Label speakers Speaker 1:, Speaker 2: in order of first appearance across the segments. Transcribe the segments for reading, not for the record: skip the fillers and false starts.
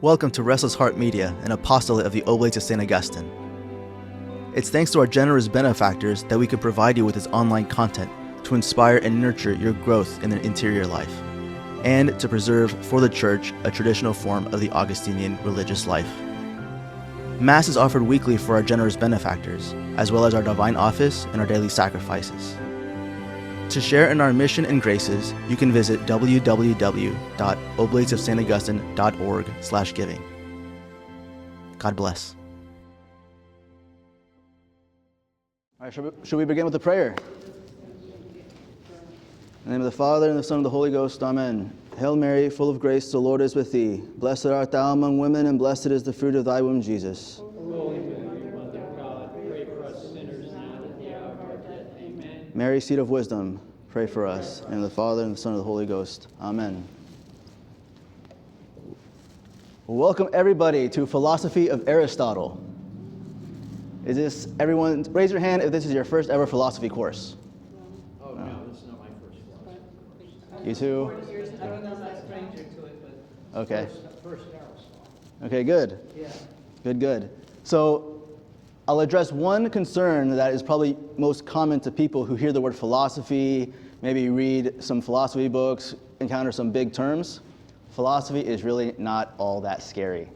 Speaker 1: Welcome to Restless Heart Media, an apostolate of the Oblates of St. Augustine. It's thanks to our generous benefactors that we can provide you with this online content to inspire and nurture your growth in the interior life, and to preserve for the Church a traditional form of the Augustinian religious life. Mass is offered weekly for our generous benefactors, as well as our divine office and our daily sacrifices. To share in our mission and graces, you can visit www.oblatesofstaugustine.org/giving. God bless. All right, should we begin with the prayer? In the name of the Father, and the Son, and the Holy Ghost, Amen. Hail Mary, full of grace, the Lord is with thee. Blessed art thou among women, and blessed is the fruit of thy womb, Jesus.
Speaker 2: Holy Mary, Mother of God, pray for us sinners now and at the hour of our death. Amen.
Speaker 1: Mary, seat of wisdom, pray for us. In the name of the Father, and the Son, and the Holy Ghost. Amen. Welcome, everybody, to Philosophy of Aristotle. Is this, everyone, raise your hand if this is your first ever philosophy course.
Speaker 2: Oh, no, this is not my first philosophy course.
Speaker 1: You too?
Speaker 2: I don't know, I'm not a stranger to it, but
Speaker 1: Okay.
Speaker 2: first Aristotle.
Speaker 1: Okay, good.
Speaker 2: Yeah.
Speaker 1: Good. So I'll address one concern that is probably most common to people who hear the word philosophy, maybe read some philosophy books, encounter some big terms. Philosophy is really not all that scary.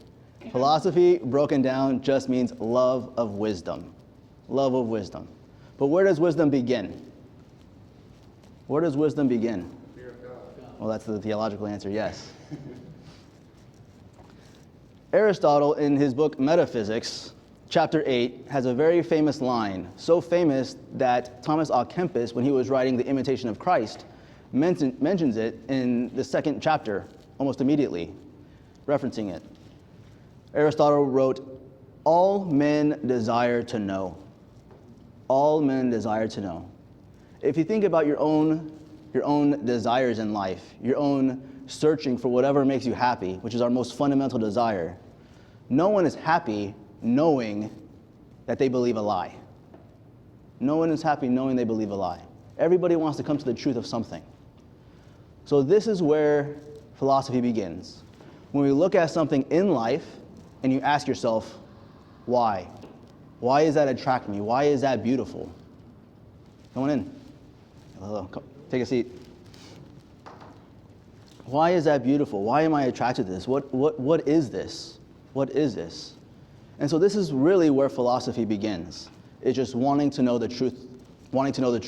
Speaker 1: Philosophy, broken down, just means love of wisdom. Love of wisdom. But where does wisdom begin? Where does wisdom begin?
Speaker 2: Fear of God.
Speaker 1: Well, that's the theological answer, yes. Aristotle, in his book Metaphysics, chapter 8, has a very famous line, so famous that Thomas à Kempis, when he was writing The Imitation of Christ, mentions it in the second chapter, almost immediately, referencing it. Aristotle wrote, "All men desire to know. All men desire to know." If you think about your own desires in life, your own searching for whatever makes you happy, which is our most fundamental desire, no one is happy knowing that they believe a lie. No one is happy knowing they believe a lie. Everybody wants to come to the truth of something. So this is where philosophy begins. When we look at something in life and you ask yourself, why? Why does that attract me? Why is that beautiful? Come on in. Hello. Come, take a seat. Why is that beautiful? Why am I attracted to this? What is this? What is this? And so this is really where philosophy begins. It's just wanting to know the truth, wanting to know the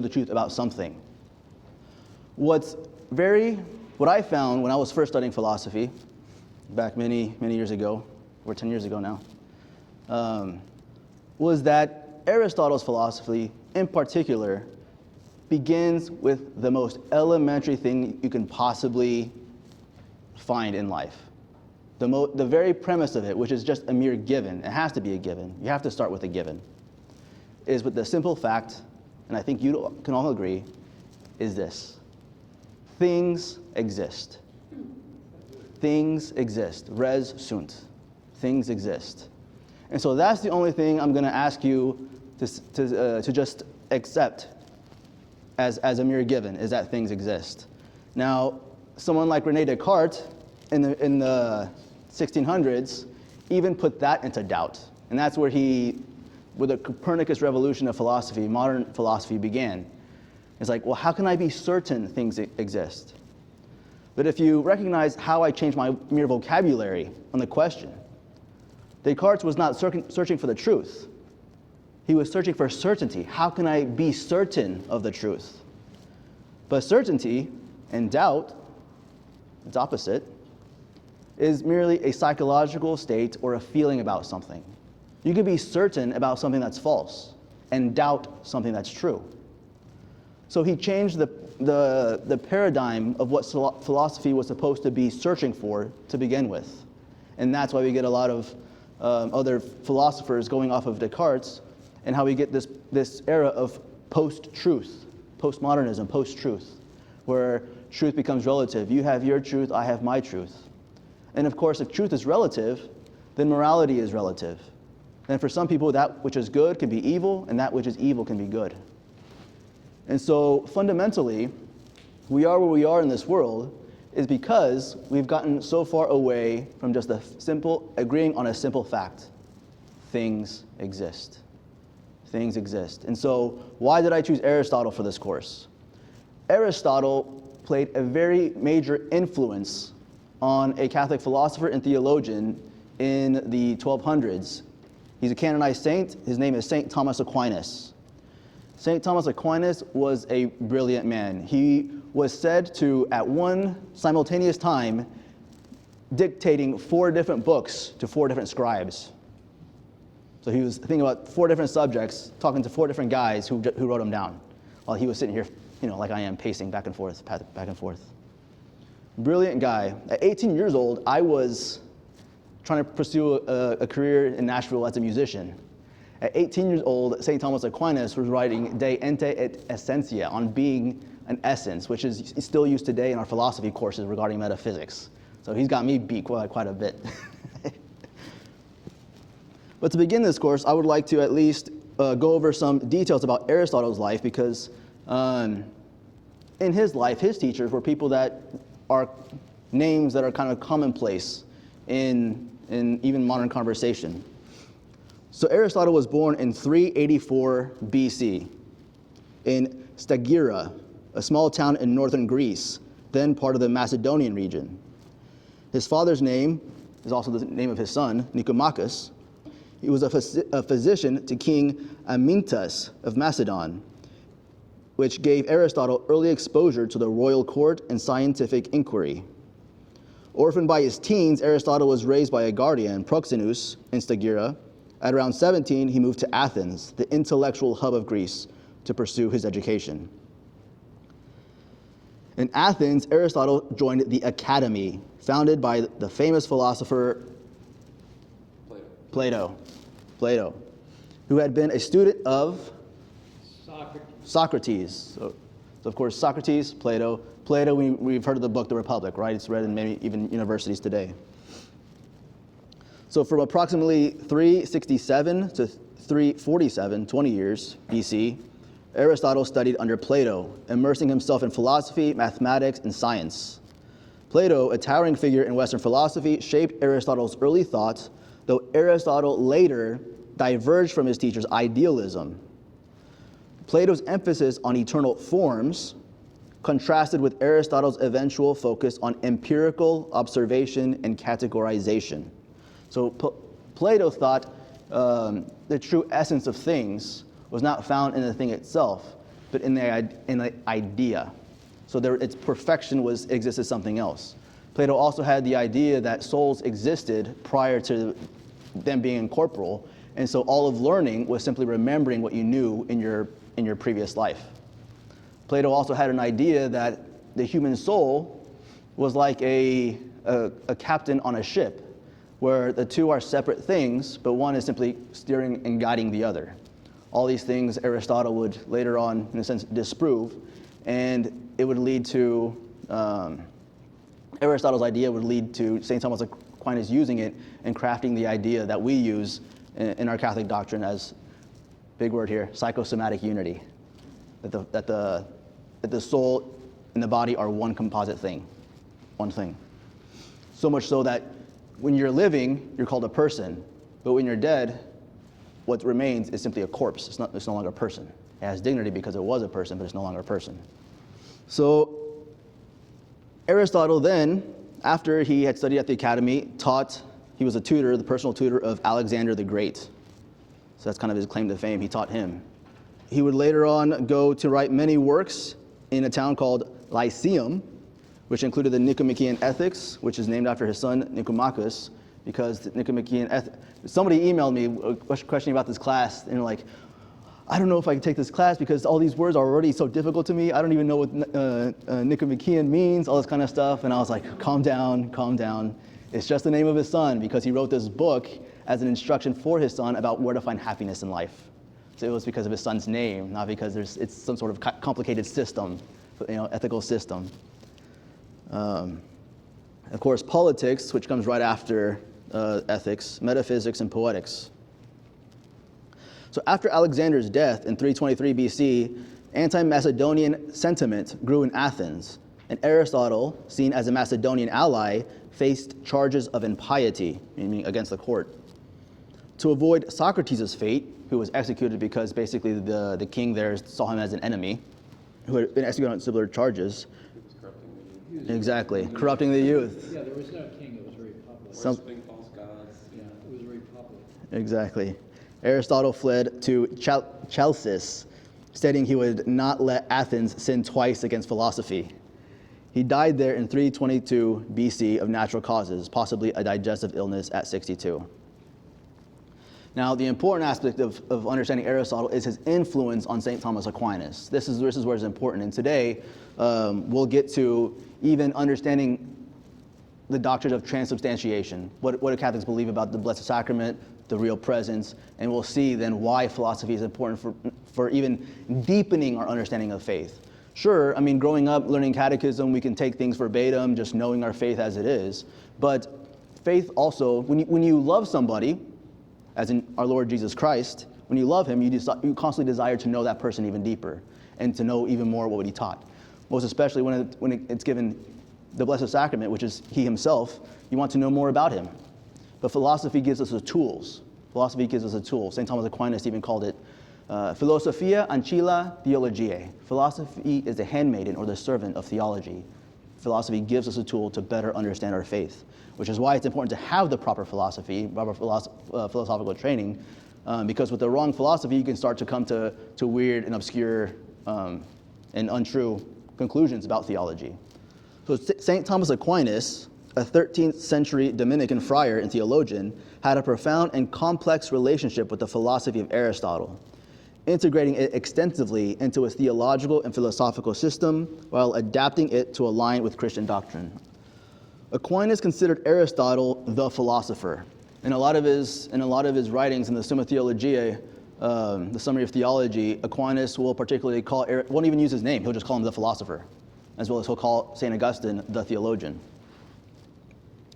Speaker 1: truth about something. What I found when I was first studying philosophy, back many years ago, or 10 years ago now, was that Aristotle's philosophy, in particular, begins with the most elementary thing you can possibly find in life. The very premise of it, which is just a mere given, it has to be a given, you have to start with a given, is with the simple fact, and I think you can all agree, is this: things exist. Things exist. Res sunt. Things exist. And so that's the only thing I'm going to ask you to just accept as a mere given, is that things exist. Now, someone like René Descartes in the 1600s even put that into doubt. And that's where the Copernicus revolution of philosophy, modern philosophy, began. It's like, well, how can I be certain things exist? But if you recognize how I changed my mere vocabulary on the question, Descartes was not searching for the truth. He was searching for certainty. How can I be certain of the truth? But certainty and doubt, its opposite, is merely a psychological state or a feeling about something. You can be certain about something that's false and doubt something that's true. So he changed the paradigm of what philosophy was supposed to be searching for to begin with. And that's why we get a lot of other philosophers going off of Descartes, and how we get this era of post-truth, postmodernism, post-truth, where truth becomes relative. You have your truth, I have my truth. And of course, if truth is relative, then morality is relative. And for some people, that which is good can be evil, and that which is evil can be good. And so fundamentally, we are where we are in this world is because we've gotten so far away from just agreeing on a simple fact. Things exist. Things exist. And so why did I choose Aristotle for this course? Aristotle played a very major influence on a Catholic philosopher and theologian in the 1200s. He's a canonized saint. His name is St. Thomas Aquinas. St. Thomas Aquinas was a brilliant man. He was said to, at one simultaneous time, dictating 4 different books to 4 different scribes. So he was thinking about 4 different subjects, talking to 4 different guys who wrote them down, while he was sitting here, like I am, pacing back and forth. Brilliant guy. At 18 years old, I was trying to pursue a career in Nashville as a musician. At 18 years old, St. Thomas Aquinas was writing De Ente et Essentia, on being an essence, which is still used today in our philosophy courses regarding metaphysics. So he's got me beat quite a bit. But to begin this course, I would like to at least go over some details about Aristotle's life, because in his life, his teachers were people that are names that are kind of commonplace in even modern conversation. So Aristotle was born in 384 BC in Stagira, a small town in northern Greece, then part of the Macedonian region. His father's name is also the name of his son, Nicomachus. He was a physician to King Amyntas of Macedon, which gave Aristotle early exposure to the royal court and scientific inquiry. Orphaned by his teens, Aristotle was raised by a guardian, Procedamus, in Stagira. At around 17, he moved to Athens, the intellectual hub of Greece, to pursue his education. In Athens, Aristotle joined the Academy, founded by the famous philosopher Plato, who had been a student of Socrates. So of course, Socrates, Plato, we've heard of the book, The Republic, right? It's read in many even universities today. So from approximately 367 to 347, 20 years BC, Aristotle studied under Plato, immersing himself in philosophy, mathematics, and science. Plato, a towering figure in Western philosophy, shaped Aristotle's early thought, though Aristotle later diverged from his teacher's idealism. Plato's emphasis on eternal forms contrasted with Aristotle's eventual focus on empirical observation and categorization. So Plato thought the true essence of things was not found in the thing itself, but in the idea. So its perfection existed something else. Plato also had the idea that souls existed prior to them being incorporeal, and so all of learning was simply remembering what you knew in your previous life. Plato also had an idea that the human soul was like a captain on a ship, where the two are separate things, but one is simply steering and guiding the other. All these things Aristotle would later on, in a sense, disprove, and it would lead to, Aristotle's idea would lead to St. Thomas Aquinas using it and crafting the idea that we use in our Catholic doctrine as, big word here, psychosomatic unity. That the soul and the body are one composite thing, one thing. So much so that when you're living, you're called a person, but when you're dead, what remains is simply a corpse. It's no longer a person. It has dignity because it was a person, but it's no longer a person. So Aristotle then, after he had studied at the academy, he was a tutor, the personal tutor of Alexander the Great. So that's kind of his claim to fame. He taught him. He would later on go to write many works in a town called Lyceum, which included the Nicomachean Ethics, which is named after his son Nicomachus, because the Nicomachean Ethics. Somebody emailed me questioning about this class, and like, I don't know if I can take this class because all these words are already so difficult to me. I don't even know what Nicomachean means, all this kind of stuff. And I was like, calm down. It's just the name of his son, because he wrote this book as an instruction for his son about where to find happiness in life. So it was because of his son's name, not because it's some sort of complicated system, ethical system. Of course, politics, which comes right after ethics, metaphysics, and poetics. So after Alexander's death in 323 BC, anti-Macedonian sentiment grew in Athens, And Aristotle, seen as a Macedonian ally, faced charges of impiety, meaning against the court. To avoid Socrates' fate, who was executed because basically the king there saw him as an enemy, who had been executed on similar charges. Exactly, corrupting the youth.
Speaker 2: Yeah, there was no king, it was a republic.
Speaker 3: Worshipping false gods.
Speaker 2: Yeah, it was a republic.
Speaker 1: Exactly. Aristotle fled to Chalcis, stating he would not let Athens sin twice against philosophy. He died there in 322 BC of natural causes, possibly a digestive illness at 62. Now, the important aspect of understanding Aristotle is his influence on St. Thomas Aquinas. This is where it's important. And today, we'll get to even understanding the doctrine of transubstantiation. What do Catholics believe about the Blessed Sacrament, the real presence, and we'll see then why philosophy is important for even deepening our understanding of faith. Sure, I mean, growing up, learning catechism, we can take things verbatim, just knowing our faith as it is. But faith also, when you love somebody, as in our Lord Jesus Christ, when you love him, you constantly desire to know that person even deeper and to know even more what he taught. Most especially when it's given the Blessed Sacrament, which is he himself, you want to know more about him. But philosophy gives us the tools. Philosophy gives us a tool. St. Thomas Aquinas even called it Philosophia ancilla theologiae. Philosophy is the handmaiden or the servant of theology. Philosophy gives us a tool to better understand our faith, which is why it's important to have the proper philosophy, philosophical training, because with the wrong philosophy, you can start to come to weird and obscure and untrue conclusions about theology. So St. Thomas Aquinas, a 13th century Dominican friar and theologian, had a profound and complex relationship with the philosophy of Aristotle, integrating it extensively into his theological and philosophical system while adapting it to align with Christian doctrine. Aquinas considered Aristotle the philosopher. In a lot of his writings in the Summa Theologiae, the summary of theology, Aquinas will particularly won't even use his name, he'll just call him the philosopher, as well as he'll call St. Augustine the theologian.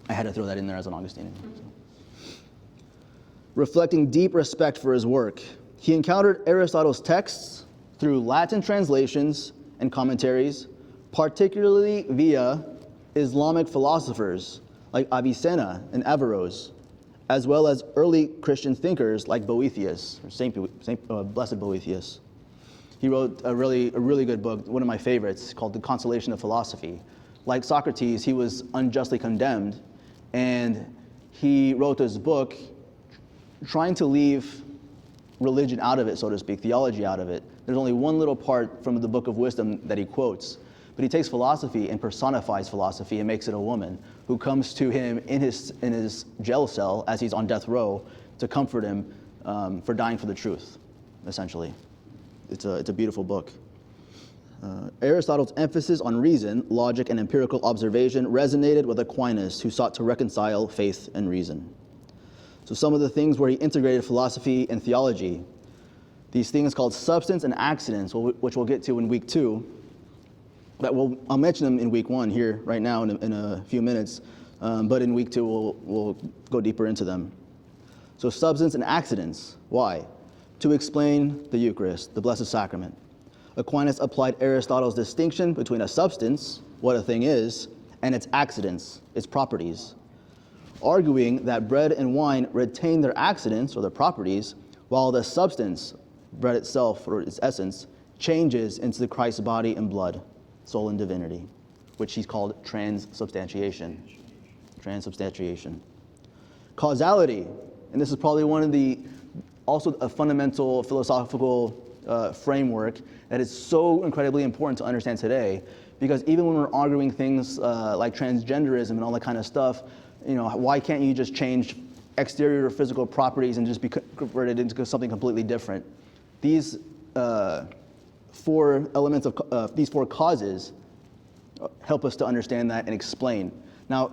Speaker 1: I had to throw that in there as an Augustinian. Reflecting deep respect for his work, he encountered Aristotle's texts through Latin translations and commentaries, particularly via Islamic philosophers like Avicenna and Averroes, as well as early Christian thinkers like Boethius, or Blessed Boethius. He wrote a really good book, one of my favorites, called The Consolation of Philosophy. Like Socrates, he was unjustly condemned, and he wrote this book trying to leave religion out of it, so to speak, theology out of it. There's only one little part from the Book of Wisdom that he quotes, but he takes philosophy and personifies philosophy and makes it a woman who comes to him in his jail cell as he's on death row to comfort him for dying for the truth, essentially. It's a beautiful book. Aristotle's emphasis on reason, logic, and empirical observation resonated with Aquinas, who sought to reconcile faith and reason. So some of the things where he integrated philosophy and theology, these things called substance and accidents, which we'll get to in week 2, I'll mention them in week 1 here right now in a few minutes, but in week 2 we'll go deeper into them. So substance and accidents, why? To explain the Eucharist, the Blessed Sacrament. Aquinas applied Aristotle's distinction between a substance, what a thing is, and its accidents, its properties, arguing that bread and wine retain their accidents or their properties, while the substance, bread itself or its essence, changes into the Christ's body and blood, soul and divinity, which he's called transubstantiation. Transubstantiation. Causality, and this is probably one of also a fundamental philosophical framework that is so incredibly important to understand today, because even when we're arguing things like transgenderism and all that kind of stuff, why can't you just change exterior physical properties and just be converted into something completely different? These 4 elements of these 4 causes help us to understand that and explain. Now,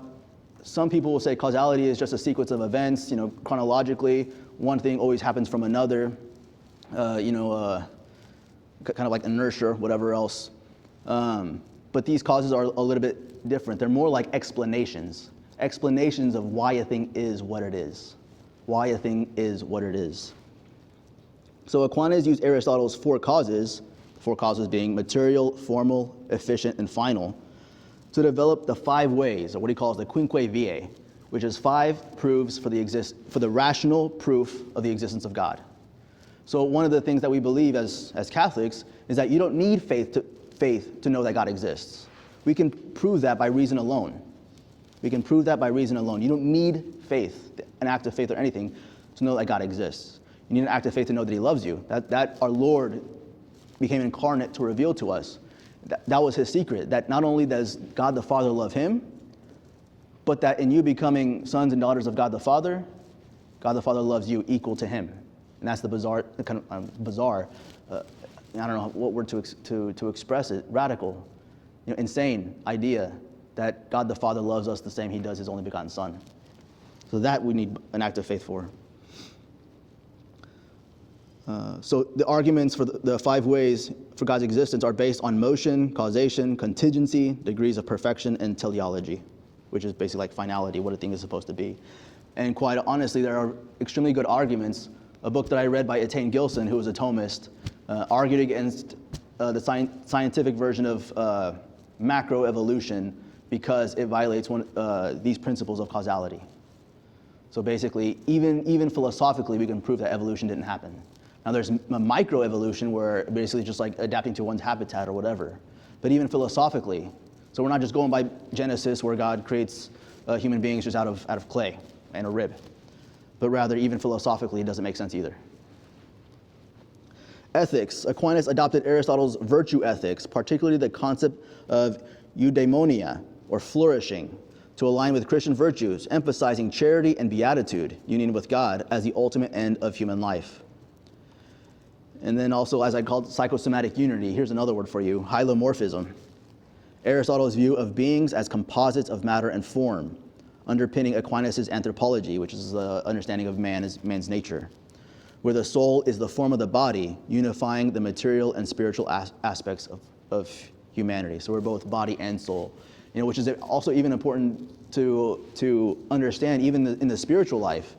Speaker 1: some people will say causality is just a sequence of events, chronologically. One thing always happens from another, kind of like inertia, whatever else. But these causes are a little bit different. They're more like explanations of why a thing is what it is. Why a thing is what it is. So Aquinas used Aristotle's 4 causes being material, formal, efficient, and final, to develop the 5 ways, or what he calls the quinque viae, which is 5 proofs for the rational proof of the existence of God. So one of the things that we believe as Catholics is that you don't need faith to know that God exists. We can prove that by reason alone. We can prove that by reason alone. You don't need faith, an act of faith or anything, to know that God exists. You need an act of faith to know that he loves you, that our Lord became incarnate to reveal to us. That was his secret, that not only does God the Father love him, but that in you becoming sons and daughters of God the Father loves you equal to him. And that's the bizarre, I don't know what word to express it, radical, insane idea that God the Father loves us the same he does his only begotten Son. So that we need an act of faith for. So the arguments for the 5 ways for God's existence are based on motion, causation, contingency, degrees of perfection, and teleology, which is basically like finality, what a thing is supposed to be. And quite honestly, there are extremely good arguments. A book that I read by Etienne Gilson, who was a Thomist, argued against the scientific version of macroevolution because it violates these principles of causality. So basically, even philosophically, we can prove that evolution didn't happen. Now there's a microevolution where basically just like adapting to one's habitat or whatever. But even philosophically, so we're not just going by Genesis where God creates human beings just out of clay and a rib. But rather, even philosophically, it doesn't make sense either. Ethics. Aquinas adopted Aristotle's virtue ethics, particularly the concept of eudaimonia, or flourishing, to align with Christian virtues, emphasizing charity and beatitude, union with God, as the ultimate end of human life. And then also, as I called psychosomatic unity, here's another word for you, hylomorphism. Aristotle's view of beings as composites of matter and form, underpinning Aquinas' anthropology, which is the understanding of man as man's nature, where the soul is the form of the body, unifying the material and spiritual aspects of humanity. So we're both body and soul, which is also even important to understand, even in the spiritual life.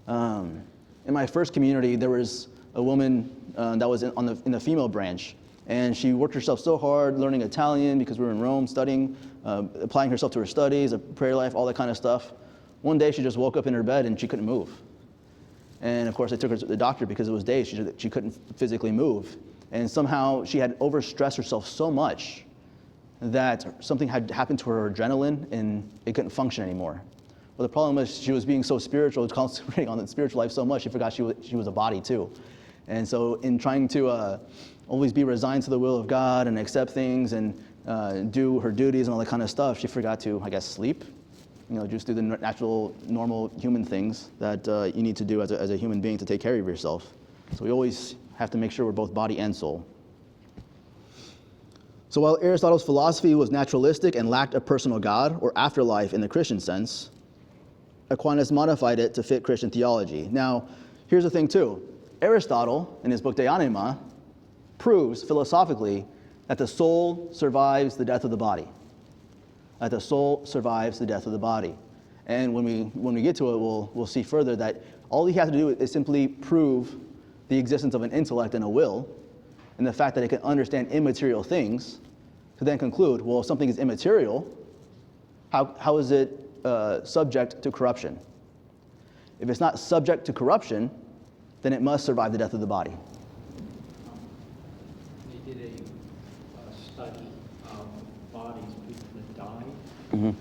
Speaker 1: In my first community, there was a woman that was in the female branch, and she worked herself so hard learning Italian because we were in Rome studying, applying herself to her studies, a prayer life, all that kind of stuff. One day she just woke up in her bed and she couldn't move. And of course I took her to the doctor because it was days she couldn't physically move. And somehow she had overstressed herself so much that something had happened to her adrenaline and it couldn't function anymore. Well, the problem was she was being so spiritual, concentrating on the spiritual life so much, she forgot she was a body too. And so in trying to always be resigned to the will of God and accept things and do her duties and all that kind of stuff, she forgot to, I guess, sleep, just do the natural, normal human things that you need to do as a human being to take care of yourself. So we always have to make sure we're both body and soul. So while Aristotle's philosophy was naturalistic and lacked a personal God or afterlife in the Christian sense, Aquinas modified it to fit Christian theology. Now, here's the thing too. Aristotle, in his book De Anima, proves philosophically that the soul survives the death of the body. That the soul survives the death of the body. And when we get to it, we'll see further that all he has to do is simply prove the existence of an intellect and a will, and the fact that it can understand immaterial things, to then conclude, well, if something is immaterial, how is it subject to corruption? If it's not subject to corruption, then it must survive the death of the body.
Speaker 2: They did a study of bodies of people that died,
Speaker 3: and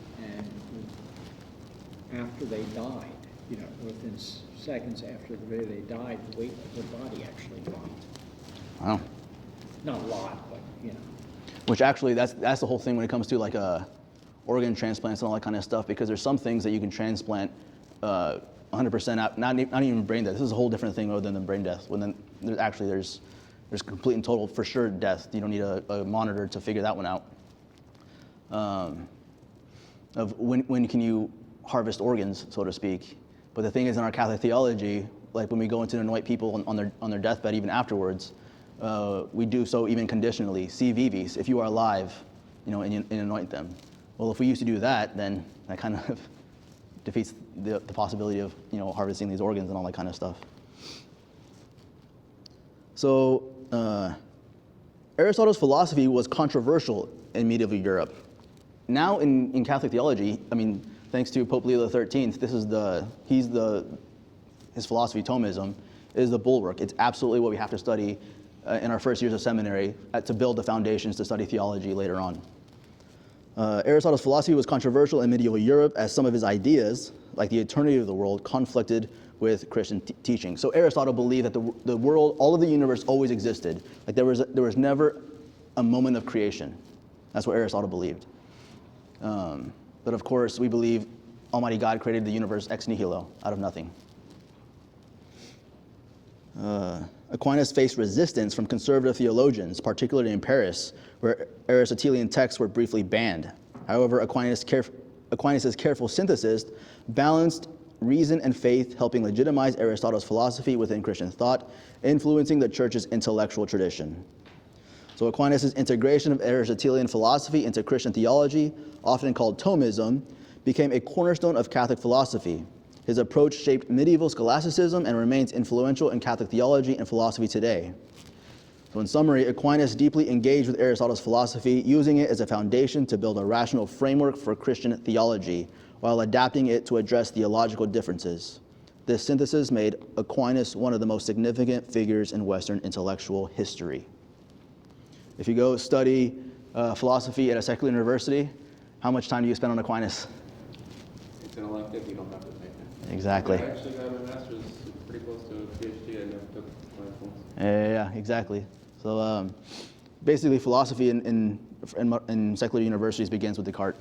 Speaker 3: after they died, within seconds after the day they died, the weight of the body actually dropped.
Speaker 1: Wow.
Speaker 3: Not a lot, but
Speaker 1: Which actually, that's the whole thing when it comes to like organ transplants and all that kind of stuff, because there's some things that you can transplant 100% out, not even brain death. This is a whole different thing other than the brain death. When then there's complete and total for sure death. You don't need a monitor to figure that one out. Of when can you harvest organs, so to speak. But the thing is, in our Catholic theology, like when we go in to anoint people on their deathbed, even afterwards, we do so even conditionally. Si vivis, if you are alive, and anoint them. Well, if we used to do that, then that kind of defeats the possibility of harvesting these organs and all that kind of stuff. So Aristotle's philosophy was controversial in medieval Europe. now in Catholic theology, I mean, thanks to Pope Leo XIII, his philosophy, Thomism, is the bulwark. It's absolutely what we have to study in our first years of seminary to build the foundations to study theology later on. Aristotle's philosophy was controversial in medieval Europe as some of his ideas, like the eternity of the world, conflicted with Christian teaching. So Aristotle believed that the world, all of the universe always existed. Like there was never a moment of creation. That's what Aristotle believed. But of course, we believe Almighty God created the universe ex nihilo, out of nothing. Aquinas faced resistance from conservative theologians, particularly in Paris, where Aristotelian texts were briefly banned. However, Aquinas' careful synthesis balanced reason and faith, helping legitimize Aristotle's philosophy within Christian thought, influencing the Church's intellectual tradition. So Aquinas' integration of Aristotelian philosophy into Christian theology, often called Thomism, became a cornerstone of Catholic philosophy. His approach shaped medieval scholasticism and remains influential in Catholic theology and philosophy today. So in summary, Aquinas deeply engaged with Aristotle's philosophy, using it as a foundation to build a rational framework for Christian theology, while adapting it to address theological differences. This synthesis made Aquinas one of the most significant figures in Western intellectual history. If you go study philosophy at a secular university, how much time do you spend on Aquinas?
Speaker 4: It's an elective, you don't have to take it.
Speaker 1: Exactly.
Speaker 4: I actually got my master's pretty close to a PhD. I never took my full.
Speaker 1: Yeah, exactly. So basically, philosophy in secular universities begins with Descartes.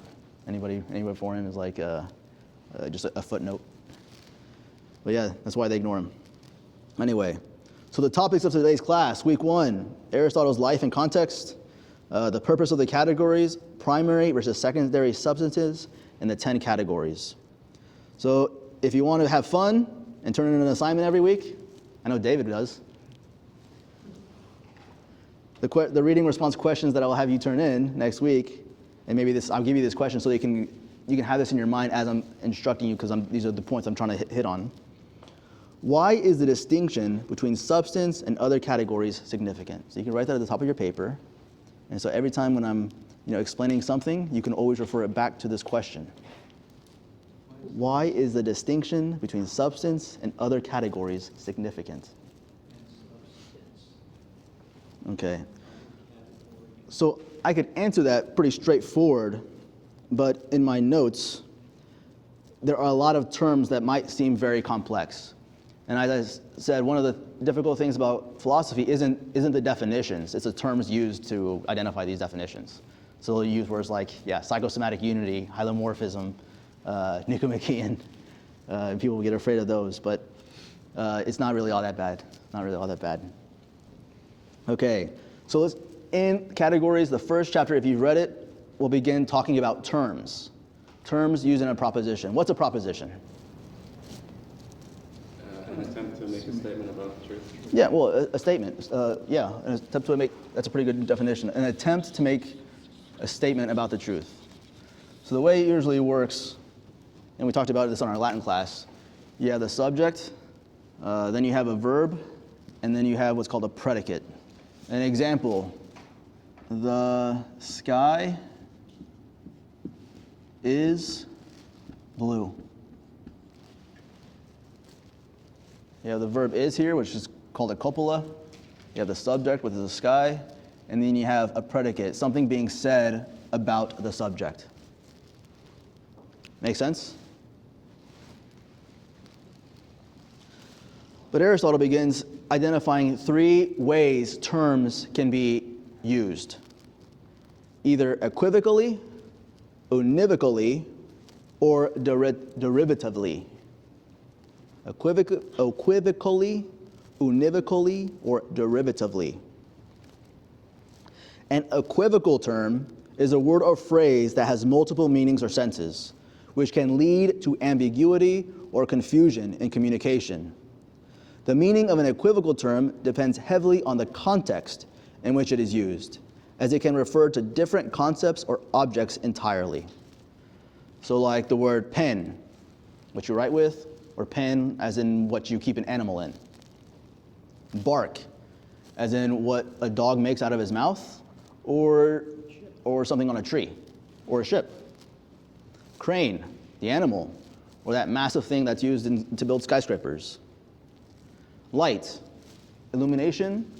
Speaker 1: Anybody for him is like just a footnote. But yeah, that's why they ignore him. Anyway, so the topics of today's class, week 1, Aristotle's life and context, the purpose of the categories, primary versus secondary substances, and the 10 categories. So if you want to have fun and turn in an assignment every week, I know David does. The reading response questions that I will have you turn in next week, and maybe I'll give you this question so you can have this in your mind as I'm instructing you, because these are the points I'm trying to hit on. Why is the distinction between substance and other categories significant? So you can write that at the top of your paper, and so every time when I'm explaining something, you can always refer it back to this question. Why is the distinction between substance and other categories significant? Okay. So I could answer that pretty straightforward, but in my notes, there are a lot of terms that might seem very complex. And as I said, one of the difficult things about philosophy isn't the definitions, it's the terms used to identify these definitions. So they'll use words like, psychosomatic unity, hylomorphism, Nicomachean. People will get afraid of those, but it's not really all that bad. Okay, so in categories, the first chapter, if you've read it, will begin talking about terms. Terms used in a proposition. What's a proposition?
Speaker 4: An attempt to make a statement about the truth.
Speaker 1: Yeah, well, a statement. An attempt to make, that's a pretty good definition. An attempt to make a statement about the truth. So the way it usually works, and we talked about this on our Latin class, you have the subject, then you have a verb, and then you have what's called a predicate. An example, the sky is blue. You have the verb is here, which is called a copula. You have the subject, which is the sky, and then you have a predicate, something being said about the subject. Make sense? But Aristotle begins identifying 3 ways terms can be used. Either equivocally, univocally, or derivatively. Equivocally, univocally, or derivatively. An equivocal term is a word or phrase that has multiple meanings or senses, which can lead to ambiguity or confusion in communication. The meaning of an equivocal term depends heavily on the context in which it is used, as it can refer to different concepts or objects entirely. So like the word pen, what you write with, or pen as in what you keep an animal in. Bark, as in what a dog makes out of his mouth, or something on a tree. or a ship. Crane, the animal, or that massive thing that's used to build skyscrapers. Light, illumination,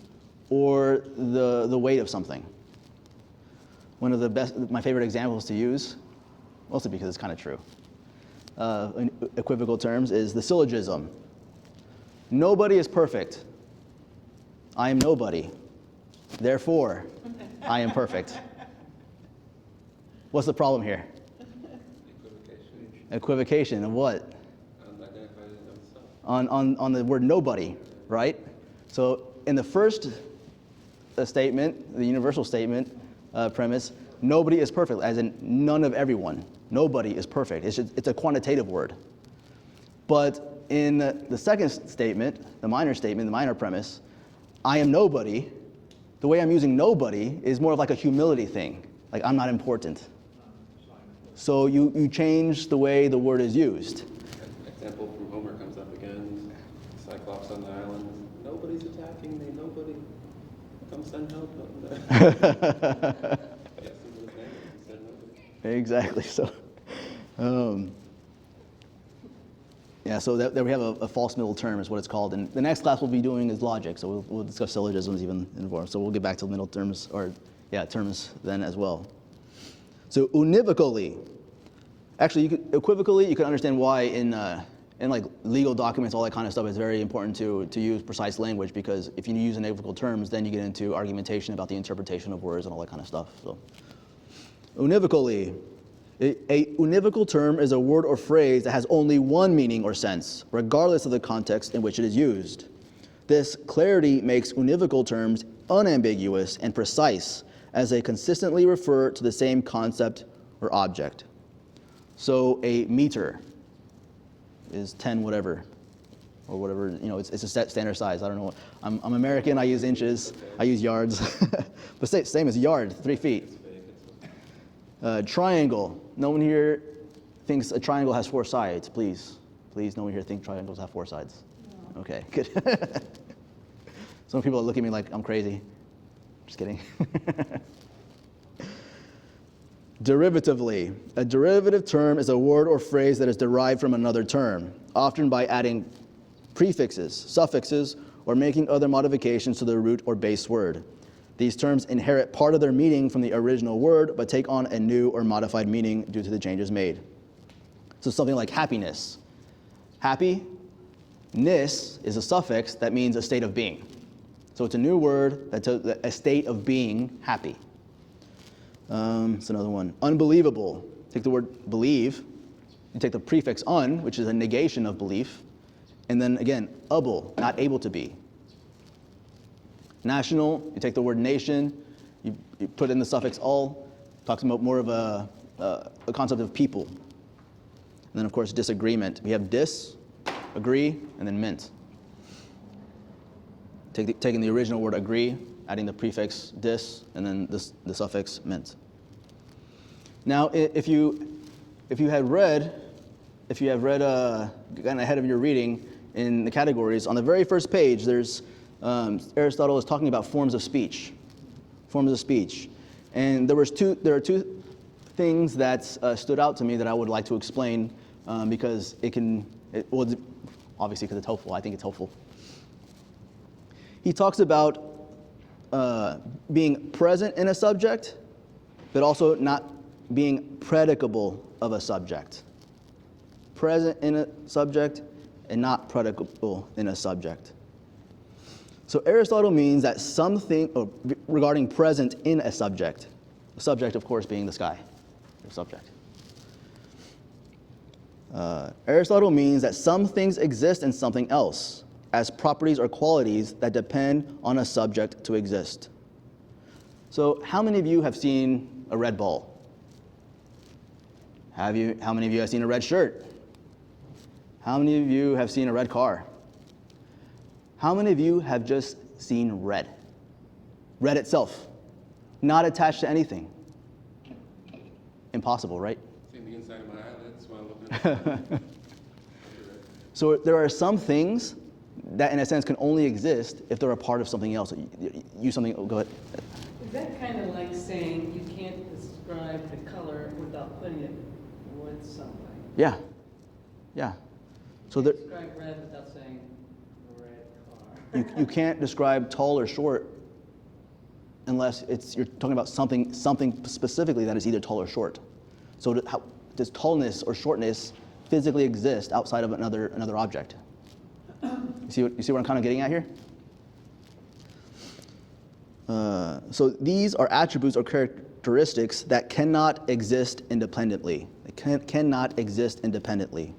Speaker 1: or the weight of something. One of my favorite examples to use, mostly because it's kind of true, in equivocal terms, is the syllogism. Nobody is perfect. I am nobody. Therefore, I am perfect. What's the problem here? Equivocation of what? On the word nobody, right? So in the first statement, the universal statement premise, nobody is perfect, as in none of everyone. Nobody is perfect. It's a quantitative word. But in the second statement, the minor premise, I am nobody, the way I'm using nobody is more of like a humility thing. Like, I'm not important. So you change the way the word is used.
Speaker 4: Example from Homer comes up again. Cyclops on the island. Nobody's attacking me. Nobody. Come send help.
Speaker 1: Exactly. So, yeah. So there we have a false middle term is what it's called. And the next class we'll be doing is logic. So we'll discuss syllogisms even more. So we'll get back to middle terms terms then as well. So univocally, actually, equivocally, you can understand why in like legal documents, all that kind of stuff, it's very important to use precise language, because if you use unequivocal terms, then you get into argumentation about the interpretation of words and all that kind of stuff. So, univocally, a univocal term is a word or phrase that has only one meaning or sense, regardless of the context in which it is used. This clarity makes univocal terms unambiguous and precise, as they consistently refer to the same concept or object. So a meter is 10 whatever, or whatever, it's a set standard size. I don't know. I'm American, I use inches, I use yards. But same as yard, 3 feet. Triangle. No one here thinks a triangle has 4 sides, please. Please, no one here thinks triangles have 4 sides. No. Okay, good. Some people look at me like I'm crazy. Just kidding. Derivatively. A derivative term is a word or phrase that is derived from another term, often by adding prefixes, suffixes, or making other modifications to the root or base word. These terms inherit part of their meaning from the original word, but take on a new or modified meaning due to the changes made. So something like happiness. Happiness is a suffix that means a state of being. So it's a new word that's a state of being happy. It's another one. Unbelievable. Take the word believe. You take the prefix un, which is a negation of belief. And then again, able, not able to be. National, you take the word nation, you put in the suffix ul, talks about more of a concept of people. And then of course disagreement. We have dis, agree, and then ment. Taking the original word agree, adding the prefix dis, and then the suffix ment. Now, if you have read, gotten ahead of your reading in the categories, on the very first page, there's Aristotle is talking about forms of speech. Forms of speech, and there are two things that stood out to me that I would like to explain because obviously because it's helpful. I think it's helpful. He talks about being present in a subject, but also not being predicable of a subject. Present in a subject and not predicable in a subject. So Aristotle means that something regarding present in a subject of course being the sky, the subject. Aristotle means that some things exist in something else as properties or qualities that depend on a subject to exist. So how many of you have seen a red ball? How many of you have seen a red shirt? How many of you have seen a red car? How many of you have just seen red? Red itself, not attached to anything. Impossible, right?
Speaker 4: Seen the inside of my eyelids while looking at it.
Speaker 1: So there are some things that in a sense can only exist if they're a part of something else. Go ahead.
Speaker 5: Is that kind of like saying you can't
Speaker 2: describe the color without putting it with something.
Speaker 1: Yeah. Yeah. So there,
Speaker 2: Describe red without saying red car.
Speaker 1: you can't describe tall or short unless you're talking about something specifically that is either tall or short. So how does tallness or shortness physically exist outside of another object? You see what I'm kind of getting at here? So these are attributes or characteristics that cannot exist independently. They cannot exist independently.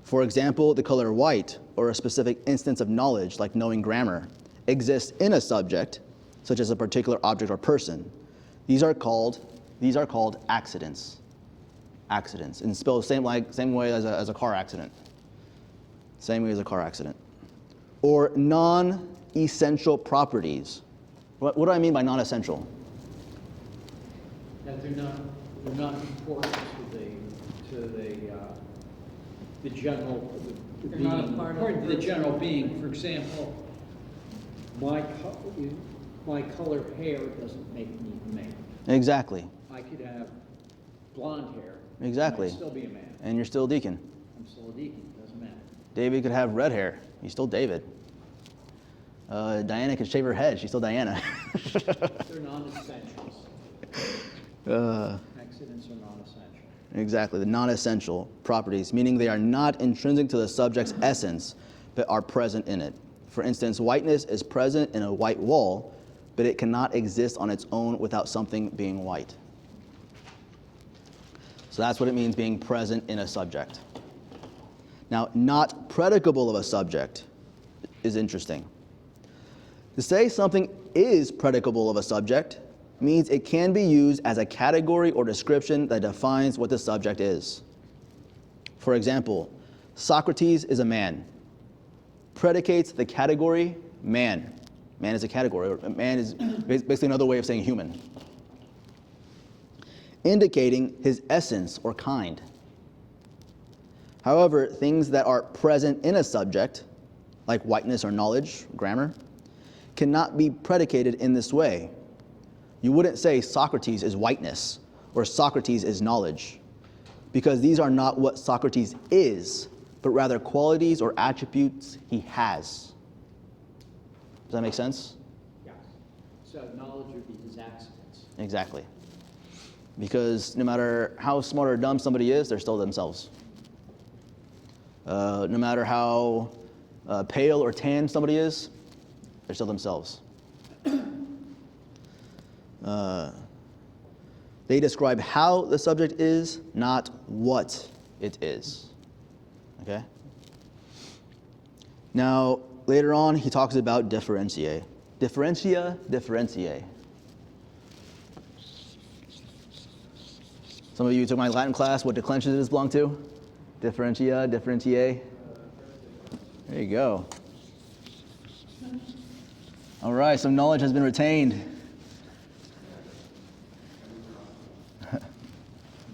Speaker 1: For example, the color white, or a specific instance of knowledge, like knowing grammar, exists in a subject, such as a particular object or person. These are called accidents. Accidents, and spelled same way as a car accident. Same way as a car accident. Or non-essential properties. What do I mean by non-essential?
Speaker 3: That they're not important to the general the
Speaker 2: They're
Speaker 3: being.
Speaker 2: not a part of
Speaker 3: According to the
Speaker 2: the
Speaker 3: general
Speaker 2: person.
Speaker 3: being, for example, my color hair doesn't make me a man.
Speaker 1: Exactly.
Speaker 3: I could have blonde hair.
Speaker 1: Exactly.
Speaker 3: And I'd still be a man.
Speaker 1: And you're still a deacon.
Speaker 3: I'm still a deacon. Doesn't matter.
Speaker 1: David could have red hair. He's still David. Diana could shave her head. She's still Diana.
Speaker 3: They're non-essentials. Accidents are non-essential.
Speaker 1: Exactly, the non-essential properties, meaning they are not intrinsic to the subject's essence, but are present in it. For instance, whiteness is present in a white wall, but it cannot exist on its own without something being white. So that's what it means being present in a subject. Now, not predicable of a subject is interesting. To say something is predicable of a subject means it can be used as a category or description that defines what the subject is. For example, Socrates is a man. Predicates the category man. Man is a category. Or man is basically another way of saying human. Indicating his essence or kind. However, things that are present in a subject, like whiteness or knowledge, grammar, cannot be predicated in this way. You wouldn't say Socrates is whiteness or Socrates is knowledge, because these are not what Socrates is, but rather qualities or attributes he has. Does that make sense?
Speaker 3: Yes. So knowledge would be his accidents.
Speaker 1: Exactly. Because no matter how smart or dumb somebody is, they're still themselves. No matter how pale or tan somebody is, they're still themselves. They describe how the subject is, not what it is. Okay? Now, later on, he talks about differentiae. Differentiae. Some of you took my Latin class. What declension does this belong to? Differentiae. There you go. All right, some knowledge has been retained.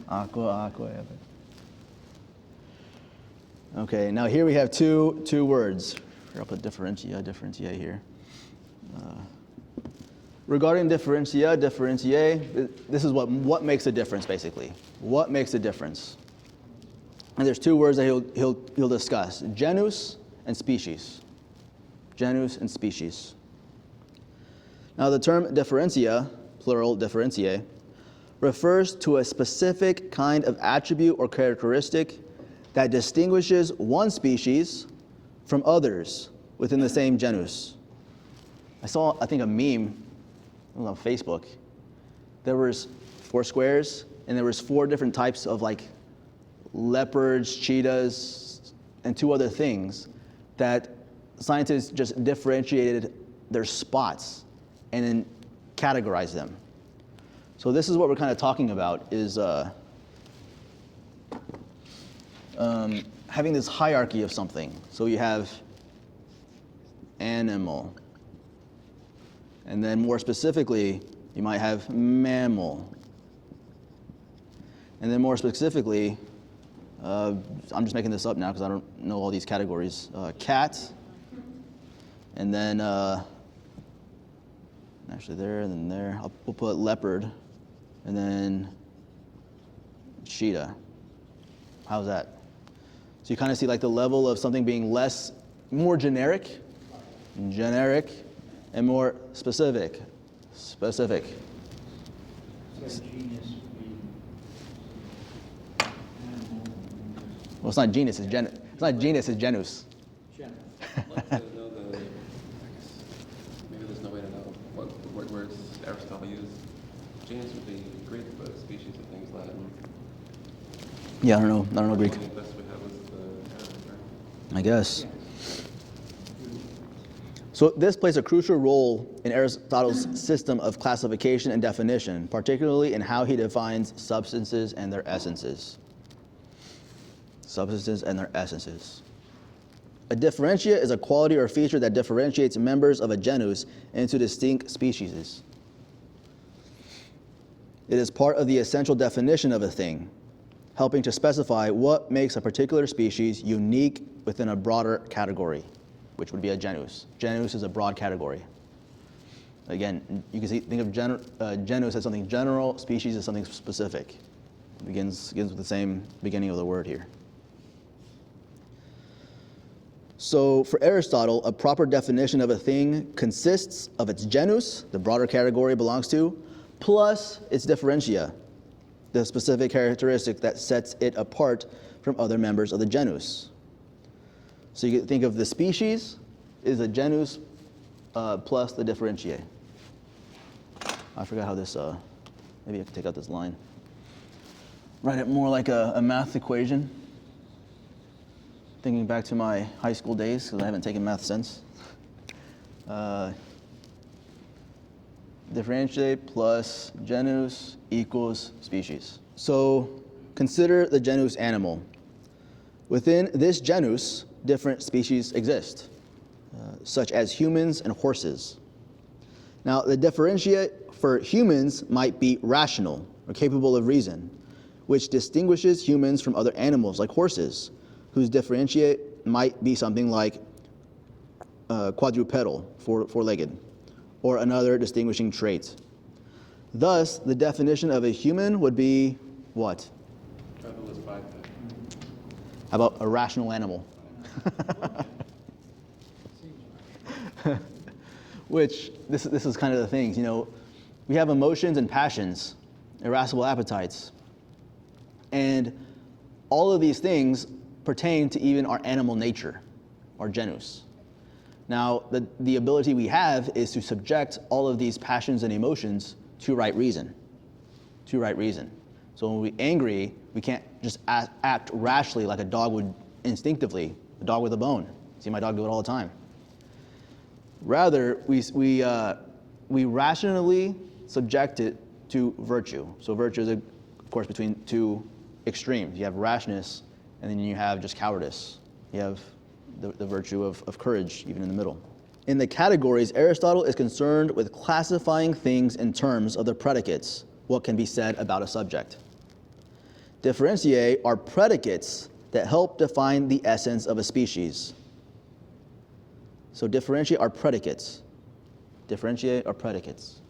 Speaker 1: Aqua. Okay, now here we have two words. I'll put differentiae here. Regarding differentiae, this is what makes a difference, basically. What makes a difference? And there's two words that he'll discuss: genus and species. Genus and species. Now, the term differentia, plural differentiae, refers to a specific kind of attribute or characteristic that distinguishes one species from others within the same genus. I saw, I think, a meme on Facebook. There was 4 squares, and there was 4 different types of like leopards, cheetahs, and 2 other things that scientists just differentiated their spots and then categorized them. So this is what we're kind of talking about, is having this hierarchy of something. So you have animal, and then more specifically, you might have mammal, and then more specifically, I'm just making this up now because I don't know all these categories. Cat, and then actually there, and then there. We'll put leopard, and then cheetah. How's that? So you kind of see like the level of something being more generic, and more specific.
Speaker 3: So genus would be animal.
Speaker 1: Well, it's not genus, it's genus. It's not genus, it's genus.
Speaker 3: Genus.
Speaker 4: I'd like to know maybe there's no way to know what words Aristotle used. Genus would be Greek, but species of things Latin.
Speaker 1: Yeah, I don't know Greek.
Speaker 4: The only best we have is Arabic, right?
Speaker 1: I guess.
Speaker 3: Yes.
Speaker 1: So this plays a crucial role in Aristotle's system of classification and definition, particularly in how he defines substances and their essences. Substances and their essences. A differentia is a quality or feature that differentiates members of a genus into distinct species. It is part of the essential definition of a thing, helping to specify what makes a particular species unique within a broader category, which would be a genus. Genus is a broad category. Again, you can think of genus as something general, species as something specific. It begins with the same beginning of the word here. So for Aristotle, a proper definition of a thing consists of its genus, the broader category it belongs to, plus its differentia, the specific characteristic that sets it apart from other members of the genus. So you can think of the species is a genus plus the differentiae. I forgot how this, maybe I can take out this line. Write it more like a math equation. Thinking back to my high school days, because I haven't taken math since. Differentiae plus genus equals species. So consider the genus animal. Within this genus, different species exist, such as humans and horses. Now, the differentiate for humans might be rational or capable of reason, which distinguishes humans from other animals like horses, whose differentiate might be something like quadrupedal, four-legged, or another distinguishing trait. Thus, the definition of a human would be what?
Speaker 4: Travel is biped.
Speaker 1: How about a rational animal? Which, this is kind of the things, we have emotions and passions, irascible appetites. And all of these things pertain to even our animal nature, our genus. Now, the ability we have is to subject all of these passions and emotions to right reason. To right reason. So when we're angry, we can't just act rashly like a dog would instinctively, a dog with a bone. See my dog do it all the time. Rather, we rationally subject it to virtue. So virtue is, of course, between two extremes. You have rashness, and then you have just cowardice. You have the virtue of courage, even in the middle. In the categories, Aristotle is concerned with classifying things in terms of their predicates, what can be said about a subject. Differentiae are predicates that help define the essence of a species. So differentiae are predicates. Differentiae are predicates.